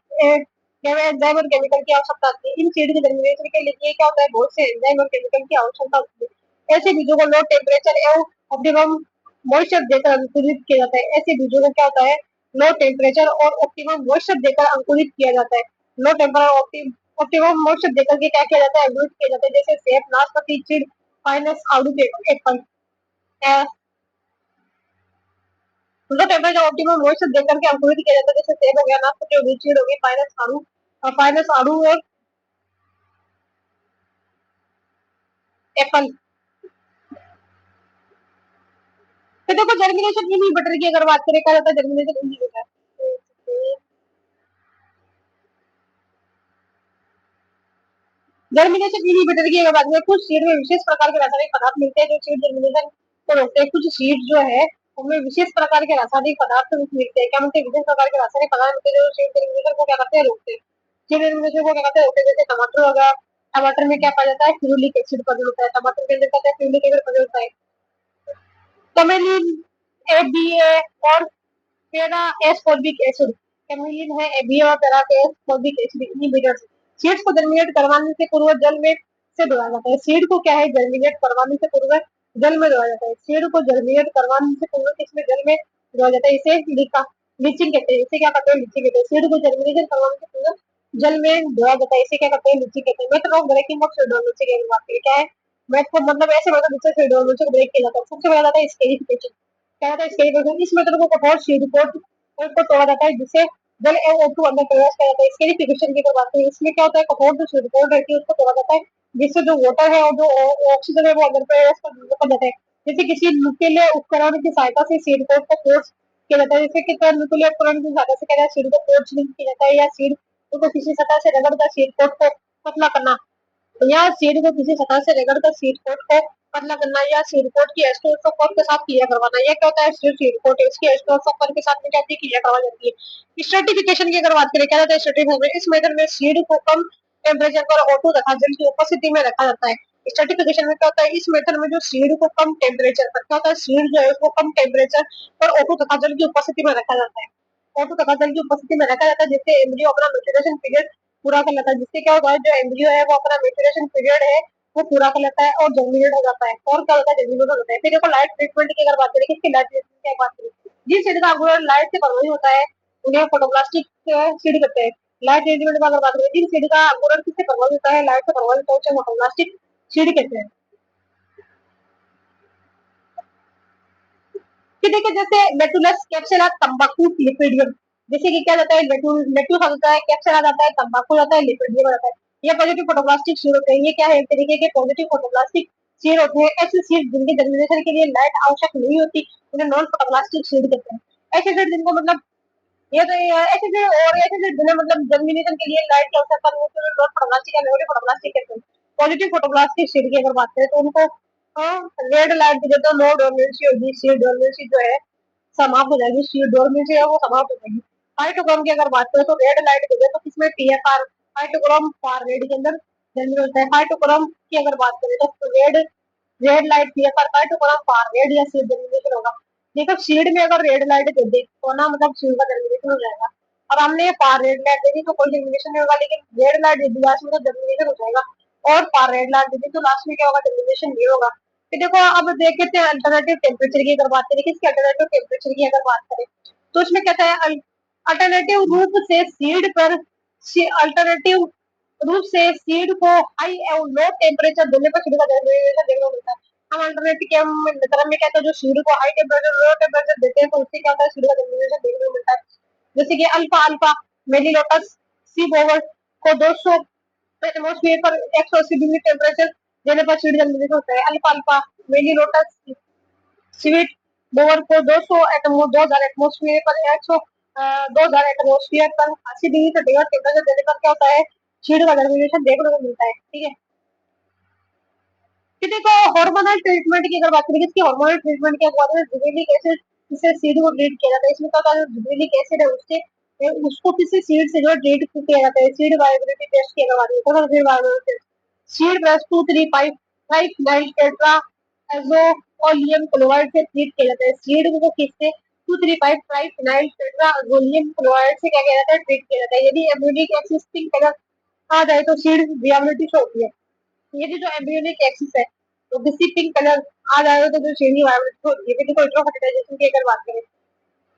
एंजाइम और केमिकल की आवश्यकता होती है। इन सीड के जर्मिनेशन के लिए क्या होता है, बहुत से एंजाइम और केमिकल की आवश्यकता होती है। ऐसे बीजों को लो टेम्परेचर एवं ऑप्टिमम मॉइस्चर देकर अंकुरित किया जाता है। ऐसे बीजों को क्या होता है, लो टेम्परेचर और ऑप्टिमम मॉइस्चर देकर अंकुरित किया जाता है। लो टेम्परेचर ऑप्टिमम मॉइस्चर देकर के क्या किया जाता है, अंकुरित किया जाता है। जैसे सेब, नाशपाती, चीड़, पाइनस, आड़ू के Apple. Low temperature optimum moisture देकर के अंकुरित किया जाता है। जैसे सेब हो गया, नाशपाती हो गई, चीड़ हो गई, पाइनस आड़ू और एप्पल। तो देखो जर्मिनेशन इनहिबिटर की अगर बात करें, क्या होता है जर्मिनेशन इनहिबिटर। जर्मिनेशन इनहिबिटर की अगर बात करें, कुछ सीड में विशेष प्रकार के रासायनिक पदार्थ मिलते हैं जो सीड जर्मिनेशन को रोकते हैं। कुछ सीड जो है उनमें विशेष प्रकार के रासायनिक पदार्थ मिलते हैं। क्या मिलते हैं, विशेष प्रकार के रासायनिक पदार्थ मिलते हैं जो सीड जर्मिनेशन को क्या करते हैं, रोकते हैं। सीड जर्मिनेशन को क्या करते हैं, रोकते हैं। जैसे टमाटर होगा, टमाटर में क्या पाया जाता है, फ्यूलिक एसिड पद होता है। टमाटर के अंदर क्या होता है, फ्यूलिक एसिड पद होता है। कमेलिन, एबीए और पेरा एस्कॉर्बिक एसिड। कैम्लिन है, एबीए और पेरा के एस्कॉर्बिक एसिड इनहिबिटर्स। सीड्स को जर्मिनेट करवाने से पूर्व जल में से धोया जाता है। सीड को क्या है, जर्मिनेट करवाने से पूर्व जल में धोया जाता है। सीड को जर्मिनेट करवाने से पूर्व किसमें, जल में धोया जाता है। इसे लीचिंग कहते हैं। इसे क्या कहते हैं, लीचिंग कहते हैं। सीड को जर्मिनेशन करवाने से पूर्व जल में धोया जाता है। इसे क्या कहते हैं, लीचिंग कहते हैं। मेथड ऑफ ब्रेकिंग ऑफ सीडोमेसी की बात करें, क्या है मेथड, मतलब ऐसे मतलब जिससे सीडोमेसी को ब्रेक किया जाता है। सबसे पहला आता है स्केरिफिकेशन। क्या होता है स्केरिफिकेशन, इस मेथड को कठोर सीड को तोड़ा जाता है जिससे जल एवं O2 अंदर प्रवेश किया जाता है। स्केरिफिकेशन की अगर बात करें, इसमें क्या होता है, कठोर जो सीड कोट रहती है उसको तोड़ा जाता है जिससे जो वाटर है और जो ऑक्सीजन है वो अंदर प्रवेश कर जाता है। जैसे किसी नुकीले उपकरण की सहायता से सीड कोट को फोर्स किया जाता है। जैसे कि नुकीले उपकरण की सहायता से क्या जाता है, सीड को फोर्स किया जाता है, या सीड को किसी सतह से रगड़कर सीड कोट को पतला करना, या सीड को किसी सतह से रगड़कर सीड कोट को पतला करना, या सीड कोट की एस्ट्रोसोफर के साथ क्रिया करवाना। यह क्या होता है, सीड कोट इसकी एस्ट्रोसोफर के साथ में क्या होती है, क्रिया करवाई जाती है। स्ट्रेटिफिकेशन की अगर बात करें, क्या होता है स्ट्रेटिफिकेशन, इस मेथड में सीड को कम टेम्परेचर पर O2 तथा जल की उपस्थिति में रखा जाता है। स्ट्रेटिफिकेशन में क्या होता है, इस मेथड में जो सीड को कम टेम्परेचर पर, क्या होता है, सीड जो है उसको कम टेम्परेचर पर O2 तथा जल की उपस्थिति में रखा जाता है। O2 तथा जल की उपस्थिति में रखा जाता है जिससे एम्ब्रियो अपना मैच्योरेशन पीरियड पूरा कर लेता है। जिससे क्या होता है, जो एम्ब्रियो है वो अपना मैच्योरेशन पीरियड है वो पूरा कर लेता है और जर्मिनेट हो जाता है। और क्या होता है, जर्मिनेट हो जाता है। फिर देखो लाइट ट्रीटमेंट की अगर बात करें, किसकी लाइट ट्रीटमेंट की बात करें, जिस सीड का अंकुरण लाइट से प्रभावित होता है उन्हें फोटोप्लास्टिक सीड कहते हैं। लाइट ट्रीटमेंट की अगर बात करें, जिन सीड का अंकुरण किससे प्रभावित होता है, लाइट से प्रभावित होता है, फोटोप्लास्टिक सीड कहते हैं। कि देखिए जैसे लेटुलस, कैप्सुला, तंबाकू, लिपिडियम। जैसे कि क्या जाता है, लेट्यूस आ जाता है, कैप्सुला आ जाता है, तंबाकू आता है, लिपिडियम आ जाता है। ये पॉजिटिव फोटोप्लास्टिक सीड होते हैं। ये क्या है, एक तरीके के पॉजिटिव फोटोप्लास्टिक सीड होते हैं। ऐसे सीड जिनके जर्मिनेशन के लिए लाइट आवश्यक नहीं होती उन्हें नॉन फोटोप्लास्टिक सीड कहते हैं। ऐसे सीड जिनको मतलब ये तो ऐसे सीड, और ऐसे सीड जिन्हें मतलब जर्मिनेशन के लिए लाइट की आवश्यकता नहीं होती उन्हें नॉन फोटोप्लास्टिक या नेगेटिव फोटोप्लास्टिक कहते हैं। पॉजिटिव फोटोप्लास्टिक सीड की अगर बात करें तो उनको रेड लाइट की जगह नो डोरमेंसी होगी। सीड डोरमेंसी जो है समाप्त हो जाएगी, सी डोर में से है वो समाप्त हो जाएगी। हाइटोक्रोम की अगर बात करें तो रेड लाइट के लिए तो किसमें टीएफआर हाइटोक्रोम फार रेड के अंदर जनरल होता है। हाइटोक्रोम की अगर बात करें तो red red light TFR phytochrome far red या सीड जर्मिनेशन होगा। देखो सीड में अगर रेड लाइट दे दे तो ना मतलब सीड का जर्मिनेशन हो जाएगा। और हमने फार रेड लाइट दे दी तो कोई जर्मिनेशन नहीं होगा, लेकिन रेड लाइट दे दी लास्ट में तो जर्मिनेशन हो जाएगा। और फार रेड लाइट दे दी तो लास्ट में क्या होगा, जर्मिनेशन नहीं होगा। तो देखो अब देखते हैं अल्टरनेटिव टेम्परेचर की अगर बात करें, किसकी अल्टरनेटिव टेम्परेचर की अगर बात करें तो उसमें कहता है अल्टरनेटिव रूप से सीड पर अल्टरनेटिव रूप से सीड को हाई एवं लो टेम्परेचर देने पर सीड का जर्मिनेशन देखने को मिलता है। हम अल्टरनेटिव के तरफ में क्या होता है, जो सीड को हाई टेम्परेचर लो टेम्परेचर देते हैं तो उससे क्या होता है, सीड का जनरेशन देखने को मिलता है। जैसे कि अल्फा अल्फा मेलिलोटस सी बोवर को 200 एटमोस्फियर पर 180 डिग्री टेम्परेचर देने पर सीड जनरेशन होता है। अल्फा अल्फा मेलिलोटस सीड बोवर को 2000 एटमोस्फियर पर 2000 एटमोस्फियर पर 80 डिग्री सेंटीग्रेड टेम्परेचर देने पर क्या होता है, सीड का जनरेशन देखने को मिलता है। ठीक है, कि देखो हार्मोनल ट्रीटमेंट की अगर बात करें, इसकी हार्मोनल ट्रीटमेंट की बात करें, जिबेलिक एसिड इससे सीड को ट्रीट किया जाता है। इसमें क्या होता है, जिबेलिक एसिड है उससे उसको किसी सीड से जो ट्रीट किया जाता है, सीड वायबिलिटी टेस्ट की अगर बात करें तो seed viability seed plus 235 5 tetrazolium chloride से ट्रीट किया जाता है। सीड को किससे 235 टेट्रा एजोलियम क्लोराइड से क्या किया जाता है, ट्रीट किया जाता है। यदि एम्ब्रियोनिक एक्सिस पिंक कलर आ जाए तो सीड वियाबिलिटी शो होती है। ये जो एम्ब्रियोनिक एक्सिस है तो किसी पिंक कलर आ जाएगा तो जो श्रेणी वायरलेस होती है। देखो फर्टिलाइजेशन की अगर बात करें,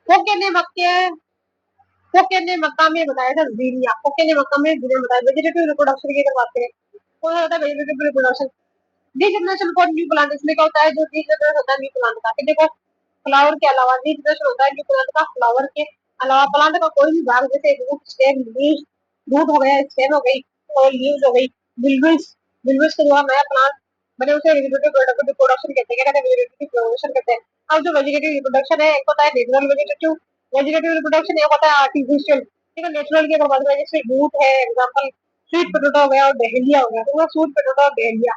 फोके ने मक्के फोके ने मक्का में बताया था जीनिया, फोके ने मक्का में जीनिया बताया। वेजिटेटिव रिप्रोडक्शन की अगर बात करें, कौन सा होता है vegetative reproduction, degeneration for new plant. इसमें क्या होता है, जो डीजनरेशन होता है न्यू प्लांट का, देखो फ्लावर के अलावा डीजनरेशन होता है न्यू प्लांट का, फ्लावर के अलावा प्लांट का कोई भी भाग, जैसे रूट स्टेम लीव्स, रूट हो गया, स्टेम हो गई और लीव्स हो गई, बिल्बिस बिल्बिस के द्वारा नया प्लांट बने उसे वेजिटेटिव रिप्रोडक्शन कहते हैं। क्या कहते हैं, वेजिटेटिव रिप्रोडक्शन कहते हैं। अब जो वेजिटेटिव रिप्रोडक्शन है, एक होता है नेचुरल वेजिटेटिव वेजिटेटिव रिप्रोडक्शन, एक होता है आर्टिफिशियल। ठीक है, नेचुरल की अगर बात करें, जैसे रूट है एग्जाम्पल, स्वीट पोटैटो हो गया और डहेलिया हो गया, तो स्वीट पोटैटो और डहेलिया।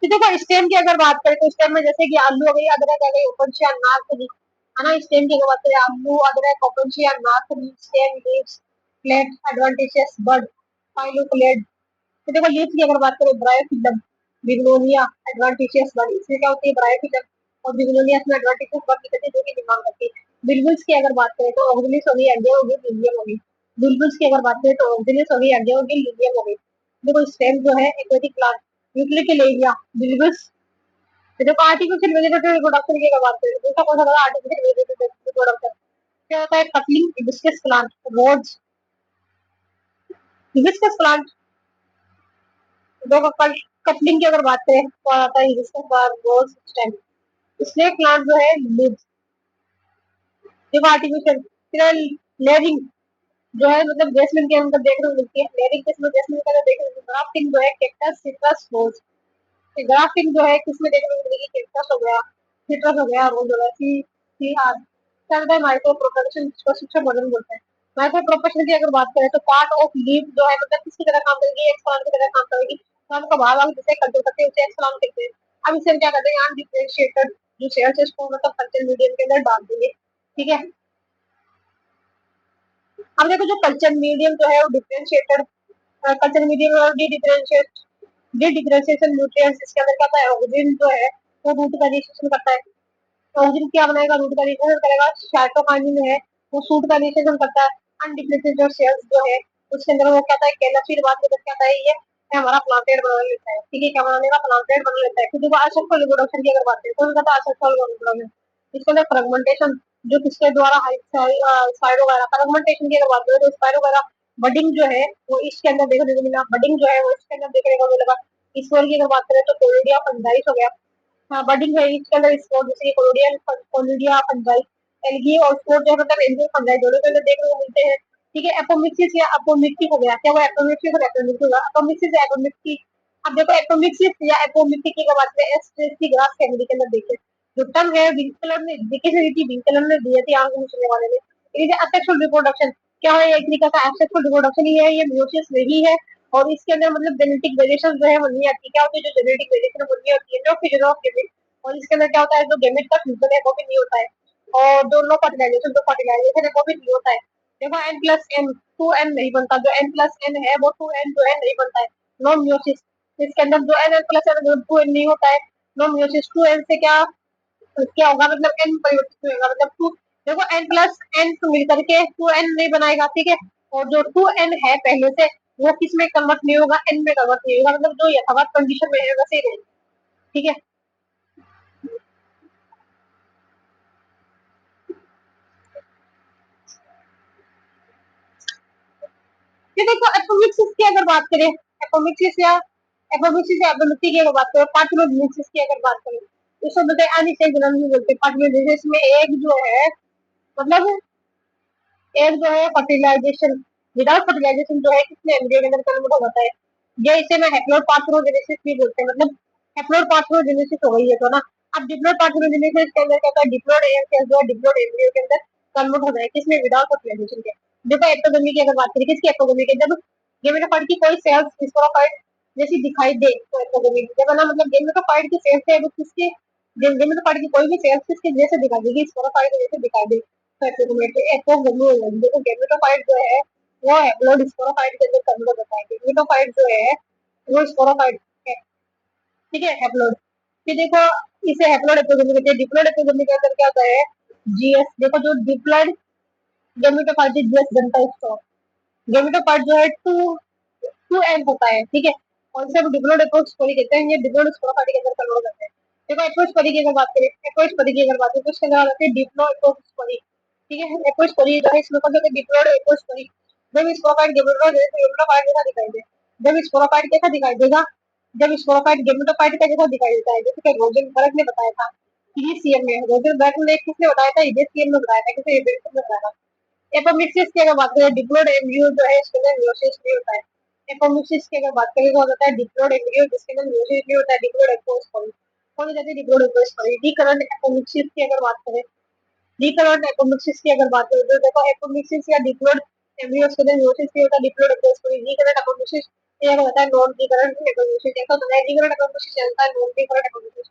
तो देखो स्टेम की अगर बात करें तो स्टेम में जैसे कि आलू हो गई, अदरक हो गई, ओपनशिया नार्थ, है ना। स्टेम की अगर बात करें, आलू अदरक opuntia north, stem leaves plate adventitious bud phylloclade. तो देखो लीव्स की अगर बात करें, ब्रायोफिलम बिग्नोनिया एडवांटेजेस बड, इसमें क्या होती है ब्रायोफिलम और बिग्नोनिया में एडवांटेजेस बड निकलती है, जो कि निर्माण करती है। बिल्बुल्स की अगर बात करें तो ऑक्सिलिस होगी, एंडियो होगी, लिलियम होगी। बिल्बुल्स की अगर बात करें तो ऑक्सिलिस होगी, एंडियो होगी, लिलियम होगी। देखो स्टेम जो है एक्वेटिक प्लांट न्यूक्लिक एरिया बिल्बुल्स। देखो आर्टिफिशियल वेजिटेटिव रिप्रोडक्शन की अगर बात करें, दूसरा कौन सा होगा आर्टिफिशियल वेजिटेटिव रिप्रोडक्शन, क्या होता है coupling hibiscus plant rods hibiscus plant. देखो कपलिंग की अगर बात करें तो आता है hibiscus plant rods stem. Snake plant जो है लीव्स। देखो आर्टिफिशियल लेयरिंग जो है, मतलब जैस्मिन के अंदर देखने को मिलती है, लेयरिंग किसमें जैस्मिन के अंदर देखने को मिलती है। ग्राफ्टिंग जो है कैक्टस सिट्रस रोज, ग्राफ्टिंग जो है किसमें देखने को मिलेगी, कैक्टस हो गया, सिट्रस हो गया, रोज हो गया। सी सी आर चलता है माइक्रो प्रोपगेशन, जिसको शिक्षक मॉडल बोलते हैं। माइक्रो प्रोपगेशन की अगर बात करें तो पार्ट ऑफ लीव जो है, मतलब किसकी तरह काम करेगी, एक प्लांट की तरह काम करेगी। तो हम भाग भाग जिसे कंट्रोल करते हैं उसे एक प्लांट कहते हैं। अब इसे हम क्या करते हैं, अनडिफरेंशिएटेड जो सेल्स है इसको मतलब कल्चर मीडियम के अंदर डाल देंगे। ठीक है, अब देखो जो कल्चर मीडियम जो है वो डिफरेंशिएटेड कल्चर मीडियम और डिफरेंशिएशन न्यूट्रिएंट्स, इसके अंदर क्या होता है, ऑक्सीजन जो है वो रूट का निष्कासन करता है। तो ऑक्सीजन क्या बनाएगा, रूट का निष्कासन करेगा। साइटोकाइनिन है वो सूट का निष्कासन करता है। अनडिफरेंशिएटेड जो सेल्स जो है उसके अंदर वो क्या होता है, कैलसियम बात करते क्या होता है, ये हमारा प्लांटेड बना लेता है। ठीक है, क्या बना लेगा, प्लांटेड बना लेता है। फिर देखो असेक्सुअल रिप्रोडक्शन की अगर बात करें, कौन कहता है असेक्सुअल रिप्रोडक्शन, इसके अंदर फ्रेगमेंटेशन जो किसके द्वारा स्पाइरो वगैरह, फ्रेगमेंटेशन की अगर बात करें तो स्पाइरो वगैरह बडिंग जो है वो इसके अंदर देखने को मिला, बडिंग जो है वो इसके अंदर देखने को मिलेगा। ईश्वर की अगर बात करें तो कोलोडिया फंजाइस हो गया। हाँ, बडिंग है इसके अंदर स्पोर, जैसे कि कोलोडियन कोलोडिया फंजाई, एल्गी और स्पोर जो है मतलब एल्गी फंजाई दोनों के अंदर देखने को मिलते हैं। ठीक है, एपोमिक्सिस या एपोमिक्टिक हो गया, क्या वो एपोमिक्सिस और एपोमिक्टिक होगा, एपोमिक्सिस या एपोमिक्टिक। अब देखो एपोमिक्सिस या एपोमिक्टिक की बात करें, एस ग्राफ फैमिली के अंदर देखिए, जो टर्म है विंकलर ने देखी थी, विंकलर ने दी थी आंख में वाले में। इट इज असेक्सुअल रिप्रोडक्शन, क्या है एक तरीका का एसेक्सुअल रिप्रोडक्शन ही है, ये मियोसिस नहीं है। और इसके अंदर मतलब जेनेटिक वेरिएशन जो है वो नहीं आती, क्या होती है जो जेनेटिक वेरिएशन वो नहीं होती है, जो फिजन ऑफ गेमिट। और इसके अंदर क्या होता है, जो गेमिट का फ्यूजन है वो भी नहीं होता है। और जो नो फर्टिलाइजेशन जो फर्टिलाइजेशन है वो भी नहीं होता है। देखो N plus N two N नहीं बनता, जो एन प्लस एन है वो टू एन जो है नहीं बनता है। नो म्यूसिस, इसके अंदर जो N N plus N two N नहीं होता है। नो म्यूसिस, टू एन से क्या क्या होगा, मतलब एन परिवर्तित होगा, मतलब टू, देखो एन प्लस एन मिलकर के टू एन नहीं बनाएगा। ठीक है, और जो टू एन है पहले से वो किस में कन्वर्ट नहीं होगा, एन में कन्वर्ट नहीं होगा, मतलब जो यथावत कंडीशन में है वैसे ही रहेगा। ठीक है, ये देखो एपोमिक्सिस की अगर बात करें, एपोमिक्सिस या एपोमिक्सिस या एपोमिक्सी की अगर बात करें, पार्थिनोजेनेसिस की अगर बात करें, इसको बोलते हैं अनिषेक जन्म भी बोलते हैं। पार्थिनोजेनेसिस में एक जो है मतलब एक जो है फर्टिलाइजेशन, विदाउट फर्टिलाइजेशन जो है किसने एम्ब्रियो के अंदर कन्वर्ट हो जाता है, ये इसे ना हैप्लोइड पार्थेनोजेनेसिस भी बोलते हैं। मतलब हैप्लोइड पार्थेनोजेनेसिस हो गई है तो ना। अब डिप्लोइड पार्थेनोजेनेसिस के अंदर क्या होता है, डिप्लोइड एयर सेल जो है डिप्लोइड एम्ब्रियो के अंदर कन्वर्ट हो जाए, किसमें, विदाउट फर्टिलाइजेशन के। देखो एक्टोगमी की अगर बात करें, किसकी एक्टोगमी की, जब गेमेटोफाइट की कोई सेल्स स्पोरोफाइट जैसी दिखाई दे तो एक्टोगमी, जब है ना मतलब गेमेटोफाइट की सेल्स है वो किसके, गेमेटोफाइट की कोई भी सेल्स किसके जैसे दिखाई देगी, स्पोरोफाइट जैसे दिखाई दे तो एक्टोगमी हो जाएगी। देखो गेमेटोफाइट जो है वो हैप्लोइड स्पोरोफाइट के अंदर कन्वर्ट होता है। गेमेटोफाइट जो है वो स्पोरोफाइट है, ठीक है, हैप्लोइड। फिर देखो इसे हैप्लोइड एक्टोगमी कहते हैं। डिप्लोइड एक्टोगमी के अंदर क्या होता है, जीएस, देखो जो डिप्लोइड गेमेटोफाइट जीएस जनता स्टॉक, गेमेटोफाइट जो है टू टू एंड होता है, ठीक है, और इसे हम डिप्लोइड एपोस्पोरी कहते हैं। ये डिप्लोइड स्पोरोफाइट के अंदर कन्वर्ट होता है। देखो एपोस्पोरी की अगर बात करें, एपोस्पोरी की अगर बात करें तो इसके अंदर आती है डिप्लोइड एपोस्पोरी, ठीक है। एपोस्पोरी जो है इसमें कौन सा डिप्लोइड एपोस्पोरी, जब स्पोरोफाइट गेमेटोफाइट जैसा दिखाई दे, जब स्पोरोफाइट कैसा दिखाई देगा, जब स्पोरोफाइट गेमेटोफाइट का जैसा दिखाई देता है, जैसे कि रोजनबर्ग ने बताया था, ईजीसीएम में, रोजनबर्ग ने किसने बताया था, ईजीसीएम में बताया था, किसे ईजीसीएम में बताया था। एपोमिक्सिस की अगर बात करें, डिप्लोइड एम्ब्रियो जो है इसके अंदर मियोसिस नहीं होता है। एपोमिक्सिस की अगर बात करें तो होता है डिप्लोइड एम्ब्रियो जिसके अंदर मियोसिस नहीं होता है, डिप्लोइड एपोस्पोरी कौन जाती है, डिप्लोइड एपोस्पोरी। रिकरेंट एपोमिक्सिस की अगर बात करें, रिकरेंट एपोमिक्सिस की अगर बात करें तो देखो एपोमिक्सिस या डिप्लोइड एम्ब्रियो के अंदर मियोसिस नहीं होता, डिप्लोइड एपोस्पोरी। रिकरेंट एपोमिक्सिस ये होता है नॉन रिकरेंट एपोमिक्सिस, ऐसा होता है रिकरेंट एपोमिक्सिस चलता है, non recurrent apomixis.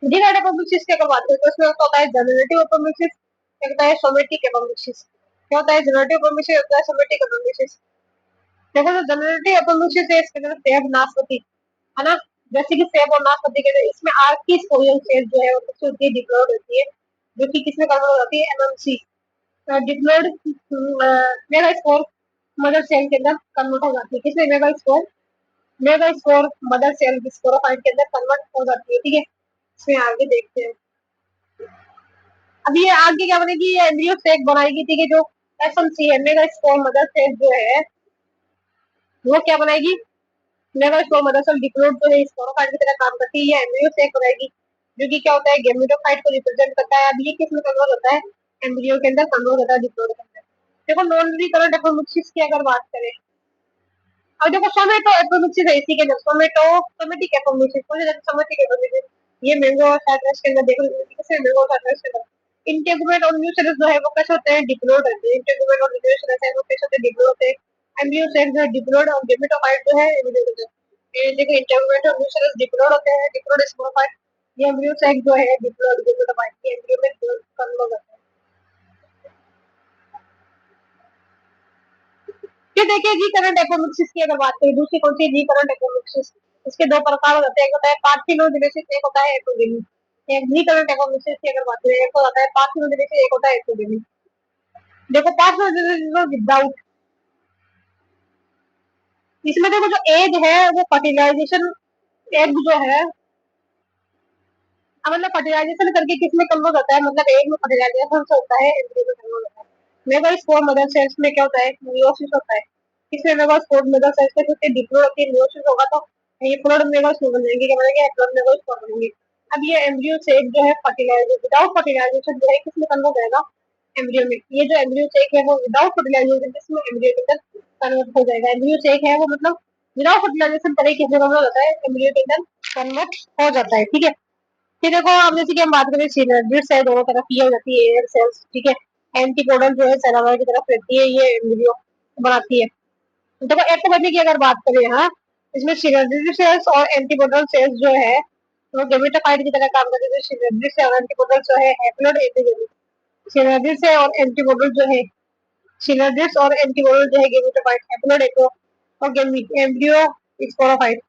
Recurrent apomixis की अगर बात करें तो इसमें होता है जनरेटिव एपोमिक्सिस, एक होता है सोमेटिक एपोमिक्सिस। क्या होता है जनरेटिव एपोमिक्सिस, होता है सोमेटिक एपोमिक्सिस। देखो जो जनरेटिव एपोमिक्सिस है इसके अंदर सेब नाशपाती है ना, जैसे कि सेब और नाशपाती के अंदर इसमें आर्किस कोरियल सेल जो है वो सबसे होती है, डिप्लोइड होती है, जो कि किसमें कन्वर्ट हो जाती है, MMC diploid megaspore mother cell के अंदर कन्वर्ट हो जाती है, किसमें, megaspore, megaspore mother cell sporophyte के अंदर कन्वर्ट हो जाती है, ठीक है। इसमें आगे देखते हैं। अब ये आगे क्या बनेगी, ये एम्ब्रियो सेक बनाएगी, ठीक है, जो एफएमसी है, मेगास्पोर मदर सेल जो है वो क्या बनाएगी, मेगास्पोर मदर सेल डिप्लोइड जो है स्पोरोफाइट की तरह काम करती है, ये एम्ब्रियो सेक बनाएगी, जो कि क्या होता है, गेमेटोफाइट को रिप्रेजेंट करता है। अब ये किस में कन्वर्ट होता है, एम्ब्रियो के अंदर कन्वर्ट होता है, डिप्लोइड के अंदर। देखो नॉन रिकरेंट एपोमिक्सिस की अगर बात करें, और देखो सोमेटो एपोमिक्सिस है इसी के अंदर, सोमेटो सोमेटिक एपोमिक्सिस, कौन सा सोमेटिक एपोमिक्सिस, ये मैंगो और साइट्रस के अंदर देखो, किससे, मैंगो और साइट्रस के अंदर। इंटेगुमेंट और न्यूसेलस जो है वो कैसे होते हैं, डिप्लोइड होते हैं। इंटेगुमेंट और न्यूसेलस है वो कैसे होते हैं, डिप्लोइड होते हैं। एम्ब्रियो सेक जो है डिप्लोइड और गेमेटोफाइट जो है एम्ब्रियो होते हैं। ये देखो इंटेगुमेंट और न्यूसेलस डिप्लोइड होते हैं, डिप्लोइड स्पोरोफाइट, ये एम्ब्रियो सेक जो है डिप्लोइड गेमेटोफाइट के एम्ब्रियो में कन्वर्ट होता है। फिर देखिए रिकरेंट एपोमिक्सिस की अगर बात करें, दूसरी कौन सी, रिकरेंट एपोमिक्सिस। इसके दो प्रकार होते हैं, एक होता है पार्थिनोजेनेसिस, एक होता है एपोजेनी। एक रिकरेंट एपोमिक्सिस की अगर बात करें, एक होता है पार्थिनोजेनेसिस, एक होता है एपोजेनी। देखो पार्थिनोजेनेसिस विदाउट, इसमें देखो जो एग है वो फर्टिलाइजेशन, एग जो है अब मतलब फर्टिलाइजेशन करके किसमें कन्वर्ट होता है, मतलब एग में फर्टिलाइजेशन से होता है, एम्ब्रियो में कन्वर्ट होता है। मेगास्पोर मदर सेल्स में क्या होता है, मियोसिस होता है। इसमें मेगास्पोर मदर सेल्स में क्योंकि डिप्लोइड होती है, मियोसिस होगा तो ये फ्लोड मेगास्पोर बन जाएंगे, क्या बनेंगे, फ्लोड मेगास्पोर बनेंगे। अब ये एम्ब्रियो सेक जो है फर्टिलाइजेशन, विदाउट फर्टिलाइजेशन जो है किसमें कन्वर्ट होगा, एम्ब्रियो में। ये जो एम्ब्रियो सेक है वो विदाउट फर्टिलाइजेशन किसमें, एम्ब्रियो के अंदर कन्वर्ट हो जाएगा। एम्ब्रियो सेक है वो मतलब विदाउट फर्टिलाइजेशन करे किसमें कन्वर्ट होता है, एम्ब्रियो के अंदर कन्वर्ट हो जाता है, ठीक है। फिर देखो अब जैसे कि हम बात करें सिनर्जिड्स है, दोनों तरफ ये हो जाती है एयर सेल्स, ठीक है। एंटीकोडल जो है सेरावर की तरफ रहती है, ये एम्ब्रियो बनाती है। देखो एक्टोगमी की अगर बात करें, हाँ, इसमें सिनर्जिड सेल्स और एंटीकोडल सेल्स जो है वो गेमेटोफाइट की तरह काम करते हैं। सिनर्जिड से और एंटीकोडल जो है हैप्लोइड एपिजेनी, सिनर्जिड से और एंटीकोडल जो है, सिनर्जिड्स और एंटीकोडल जो है गेमेटोफाइट, हैप्लोइड एको और एम्ब्रियो स्पोरोफाइट,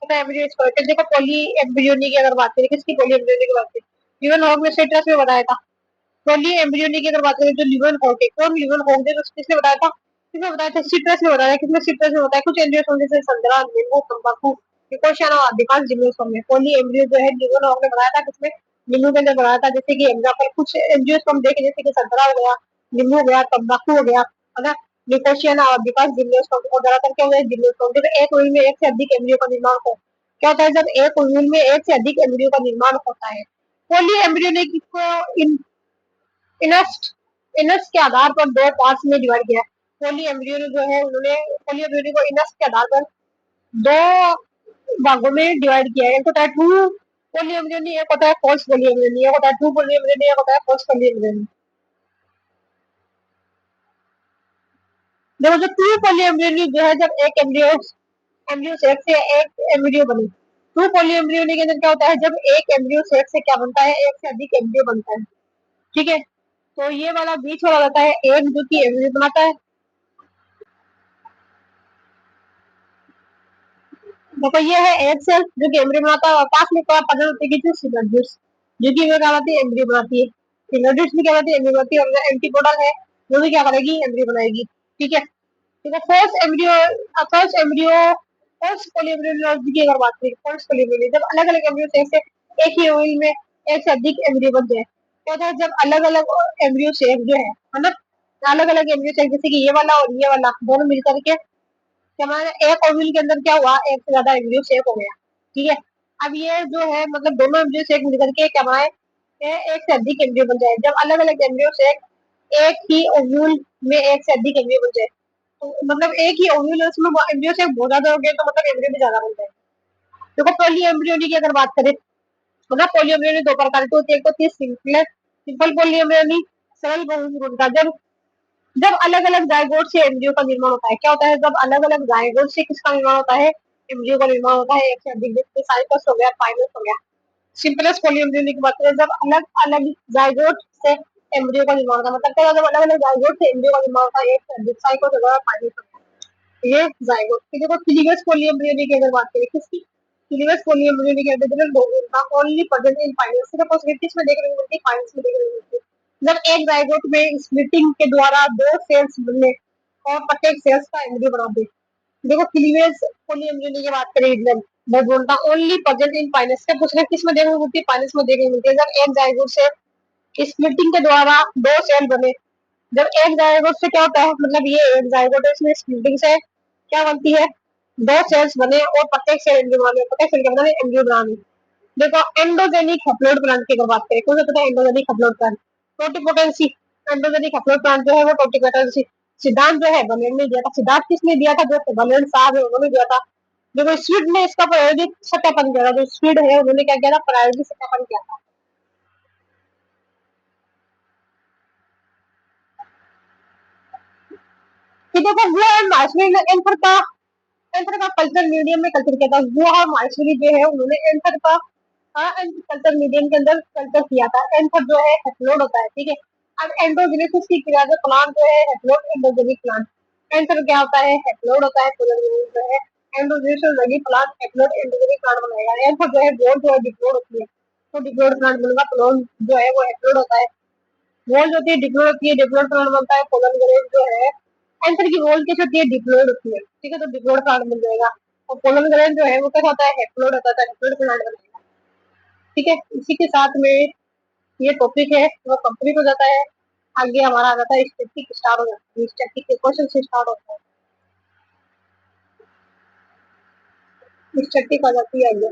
पता है एम्ब्रियो स्पोरोफाइट। देखो पॉली एम्ब्रियोनी की अगर बात करें, किसकी पॉली एम्ब्रियोनी की बात करें, ह्यूमन हॉग में सिट्रस में बताया था। पॉली एम्ब्रियोनी की अगर बात करें जो ल्यूवन हॉग है, कौन ल्यूवन हॉग है, किसने बताया था, किसने बताया था, सिट्रस में बताया, किसमें, सिट्रस में बताया। कुछ एम्ब्रियो जैसे संतरा, नींबू, तंबाकू, क्वेश्चन और अधिकांश जिम्नोसोम में पॉली एम्ब्रियो जो है ल्यूवन हॉग ने बनाया था, किसमें, नींबू के अंदर बनाया था। जैसे कि एग्जाम्पल कुछ एम्ब्रियो हम देखे, जैसे कि संतरा हो गया, नींबू हो गया, तंबाकू हो गया, है ना, निकोशियन और विकास जिम्नोस्पर्म और ज्यादातर क्या होता है जिम्नोस्पर्म। जब एक ओव्यूल में एक से अधिक एम्ब्रियो का निर्माण हो, क्या होता है जब एक ओव्यूल में एक से अधिक एम्ब्रियो का निर्माण होता है, पोली एम्ब्रियोनिक को इनस्ट इनस के आधार पर दो पार्ट्स में डिवाइड किया। पोली एम्ब्रियो जो है उन्होंने पोली एम्ब्रियो को इनस के आधार पर दो भागों में डिवाइड किया है। एक होता है ट्रू पोली एम्ब्रियोनी, एक होता है फॉल्स पोली एम्ब्रियोनी। एक होता है ट्रू पोली एम्ब्रियोनी, एक होता है फॉल्स पोली एम्ब्रियोनी। देखो जो ट्रू पोली एम्ब्रियोनी जो है जब एक एम्ब्रियो सेक से एक एम्ब्रियो बने। ट्रू पोली एम्ब्रियोनी के अंदर क्या होता है जब एक एम्ब्रियो सेक से क्या बनता है एक से अधिक एम्ब्रियो बनता है। ठीक है, तो ये वाला बीच वाला रहता है एक जो कि एम्ब्रियो बनाता है। देखो ये है एक सेल जो कि एम्ब्रियो बनाता है और पास में क्या पदर होती है जो सिनर्जिस जो कि वो क्या बनाती है एम्ब्रियो बनाती है। सिनर्जिस भी क्या बनाती है एम्ब्रियो बनाती है और एंटीपोडल है वो भी क्या करेगी एम्ब्रियो बनाएगी। ठीक है, ठीक है। फर्स्ट एम्ब्रियो फर्स्ट पोलीएम्ब्रियोलॉजी की अगर बात करें फर्स्ट पोलीएम्ब्रियो जब अलग अलग एम्ब्रियो से एक ही ओवल में एक से अधिक एम्ब्रियो बन जाए, क्या होता है जब अलग अलग एम्ब्रियो शेप जो है ना, अलग अलग एम्ब्रियो शेप जैसे कि ये वाला और ये वाला दोनों मिलकर के हमारे एक ओवल के अंदर क्या हुआ एक से ज्यादा एम्ब्रियो शेप हो गया। ठीक है, अब ये जो है मतलब दोनों एम्ब्रियो शेप मिलकर के क्या हमारे एक से अधिक एम्ब्रियो बन जाए। जब अलग अलग एम्ब्रियो शेप एक ही ओव्यूल में एक से अधिक एम्ब्रियो बन जाए, तो मतलब एक ही ओव्यूल है उसमें एम्ब्रियो शेप बहुत ज्यादा हो गया तो मतलब एम्ब्रियो भी ज्यादा बन जाए। देखो पोली एम्ब्रियोनी की अगर बात करें तो ना पोली एम्ब्रियोनी दो प्रकार की होती है। एक होती है सिंपल पोली एम्ब्रियोनी सरल बहुभ्रूण का। जब जब अलग अलग जायगोट से एम्ब्रियो का निर्माण होता है, क्या होता है जब अलग अलग जायगोट से किसका निर्माण होता है एम्ब्रियो का निर्माण होता है एक से अधिक, जैसे साइकस हो गया पाइलस हो गया। सिंपलेस्ट पोली एम्ब्रियोनी की बात करें जब अलग अलग जायगोट से एम्ब्रियो का निर्माण होता है, मतलब क्या जब अलग अलग जायगोट से एम्ब्रियो का निर्माण होता है एक से अधिक साइकस हो गया पाइलस हो गया। ये जायगोट। फिर देखो क्लीवेज पोली एम्ब्रियोनी की अगर बात करें किसकी क्लीवेज पोली एम्ब्रियोनी के अंदर ओनली प्रेजेंट इन फाइनल्स, सिर्फ पॉसिबिलिटीज में देखने को मिलती है फाइनल्स में देखने को मिलती है। जब एक जायगोट में स्प्लिटिंग के द्वारा दो सेल्स मिलने और प्रत्येक सेल्स का एम्ब्रियो बना दे। देखो क्लीवेज पोली एम्ब्रियोनी की बात करें एकदम मैं बोलता ओनली प्रेजेंट इन फाइनल्स, सिर्फ उसमें किस में देखने को मिलती है फाइनल्स में देखने को मिलती है। जब एक जायगोट से स्प्लिटिंग के द्वारा दो सेल बने, जब एक जायगोट से क्या होता है मतलब ये एक जायगोट है इसमें स्प्लिटिंग से क्या बनती है दो सेल्स बने और प्रत्येक सेल एम्ब्रियो बने, प्रत्येक सेल के बने एम्ब्रियो बना। देखो एंडोजेनिक हैप्लॉइड प्लांट की अगर बात करें कौन सा पता है endogenic haploid plant totipotency. Endogenic haploid plant जो है वो टोटिपोटेंसी सिद्धांत जो है बर्नर्ड ने दिया था। सिद्धांत किसने दिया था जो बर्नर्ड साहब है उन्होंने दिया था। देखो स्वीड ने इसका प्रायोगिक सत्यापन किया था, जो स्वीड है उन्होंने क्या किया था प्रायोगिक सत्यापन किया था। कि देखो वो मार्शल ने एंथर का कल्चर मीडियम में कल्चर किया था। वो और मार्शली जो है उन्होंने एंथर का कल्चर मीडियम के अंदर कल्चर किया था। एंथर जो है हेप्लोड होता है। ठीक है, अब एंडोजेनेसिस की क्रिया जो प्लांट जो है हेप्लोड एंडोजेनिक प्लांट। एंथर क्या होता है हेप्लोड होता है जो है एंडोजेनेसिस लगी प्लांट हेप्लोड एंडोजेनिक प्लांट बनाएगा। एंथर जो है बोल जो है डिप्लोड होती है तो डिप्लोड प्लांट बनेगा। पोलन जो है वो हेप्लोड होता है। वॉल जो होती है डिप्लोड होती है डिप्लोड प्लांट बनता है। पोलन ग्रेन जो है एंथर की वॉल कैसे होती है डिप्लोड होती है। ठीक है, तो डिप्लोड प्लांट बन जाएगा और पोलन ग्रेन जो है वो क्या होता है हेप्लोड होता है हेप्लोड प्लांट बनेगा। ठीक है, इसी के साथ में ये टॉपिक है वो कंप्लीट हो जाता है। आगे हमारा आ जाता है स्टैटिक स्टार्ट हो जाता है, स्टैटिक के क्वेश्चन से स्टार्ट होता है, स्टैटिक आ जाती है आगे।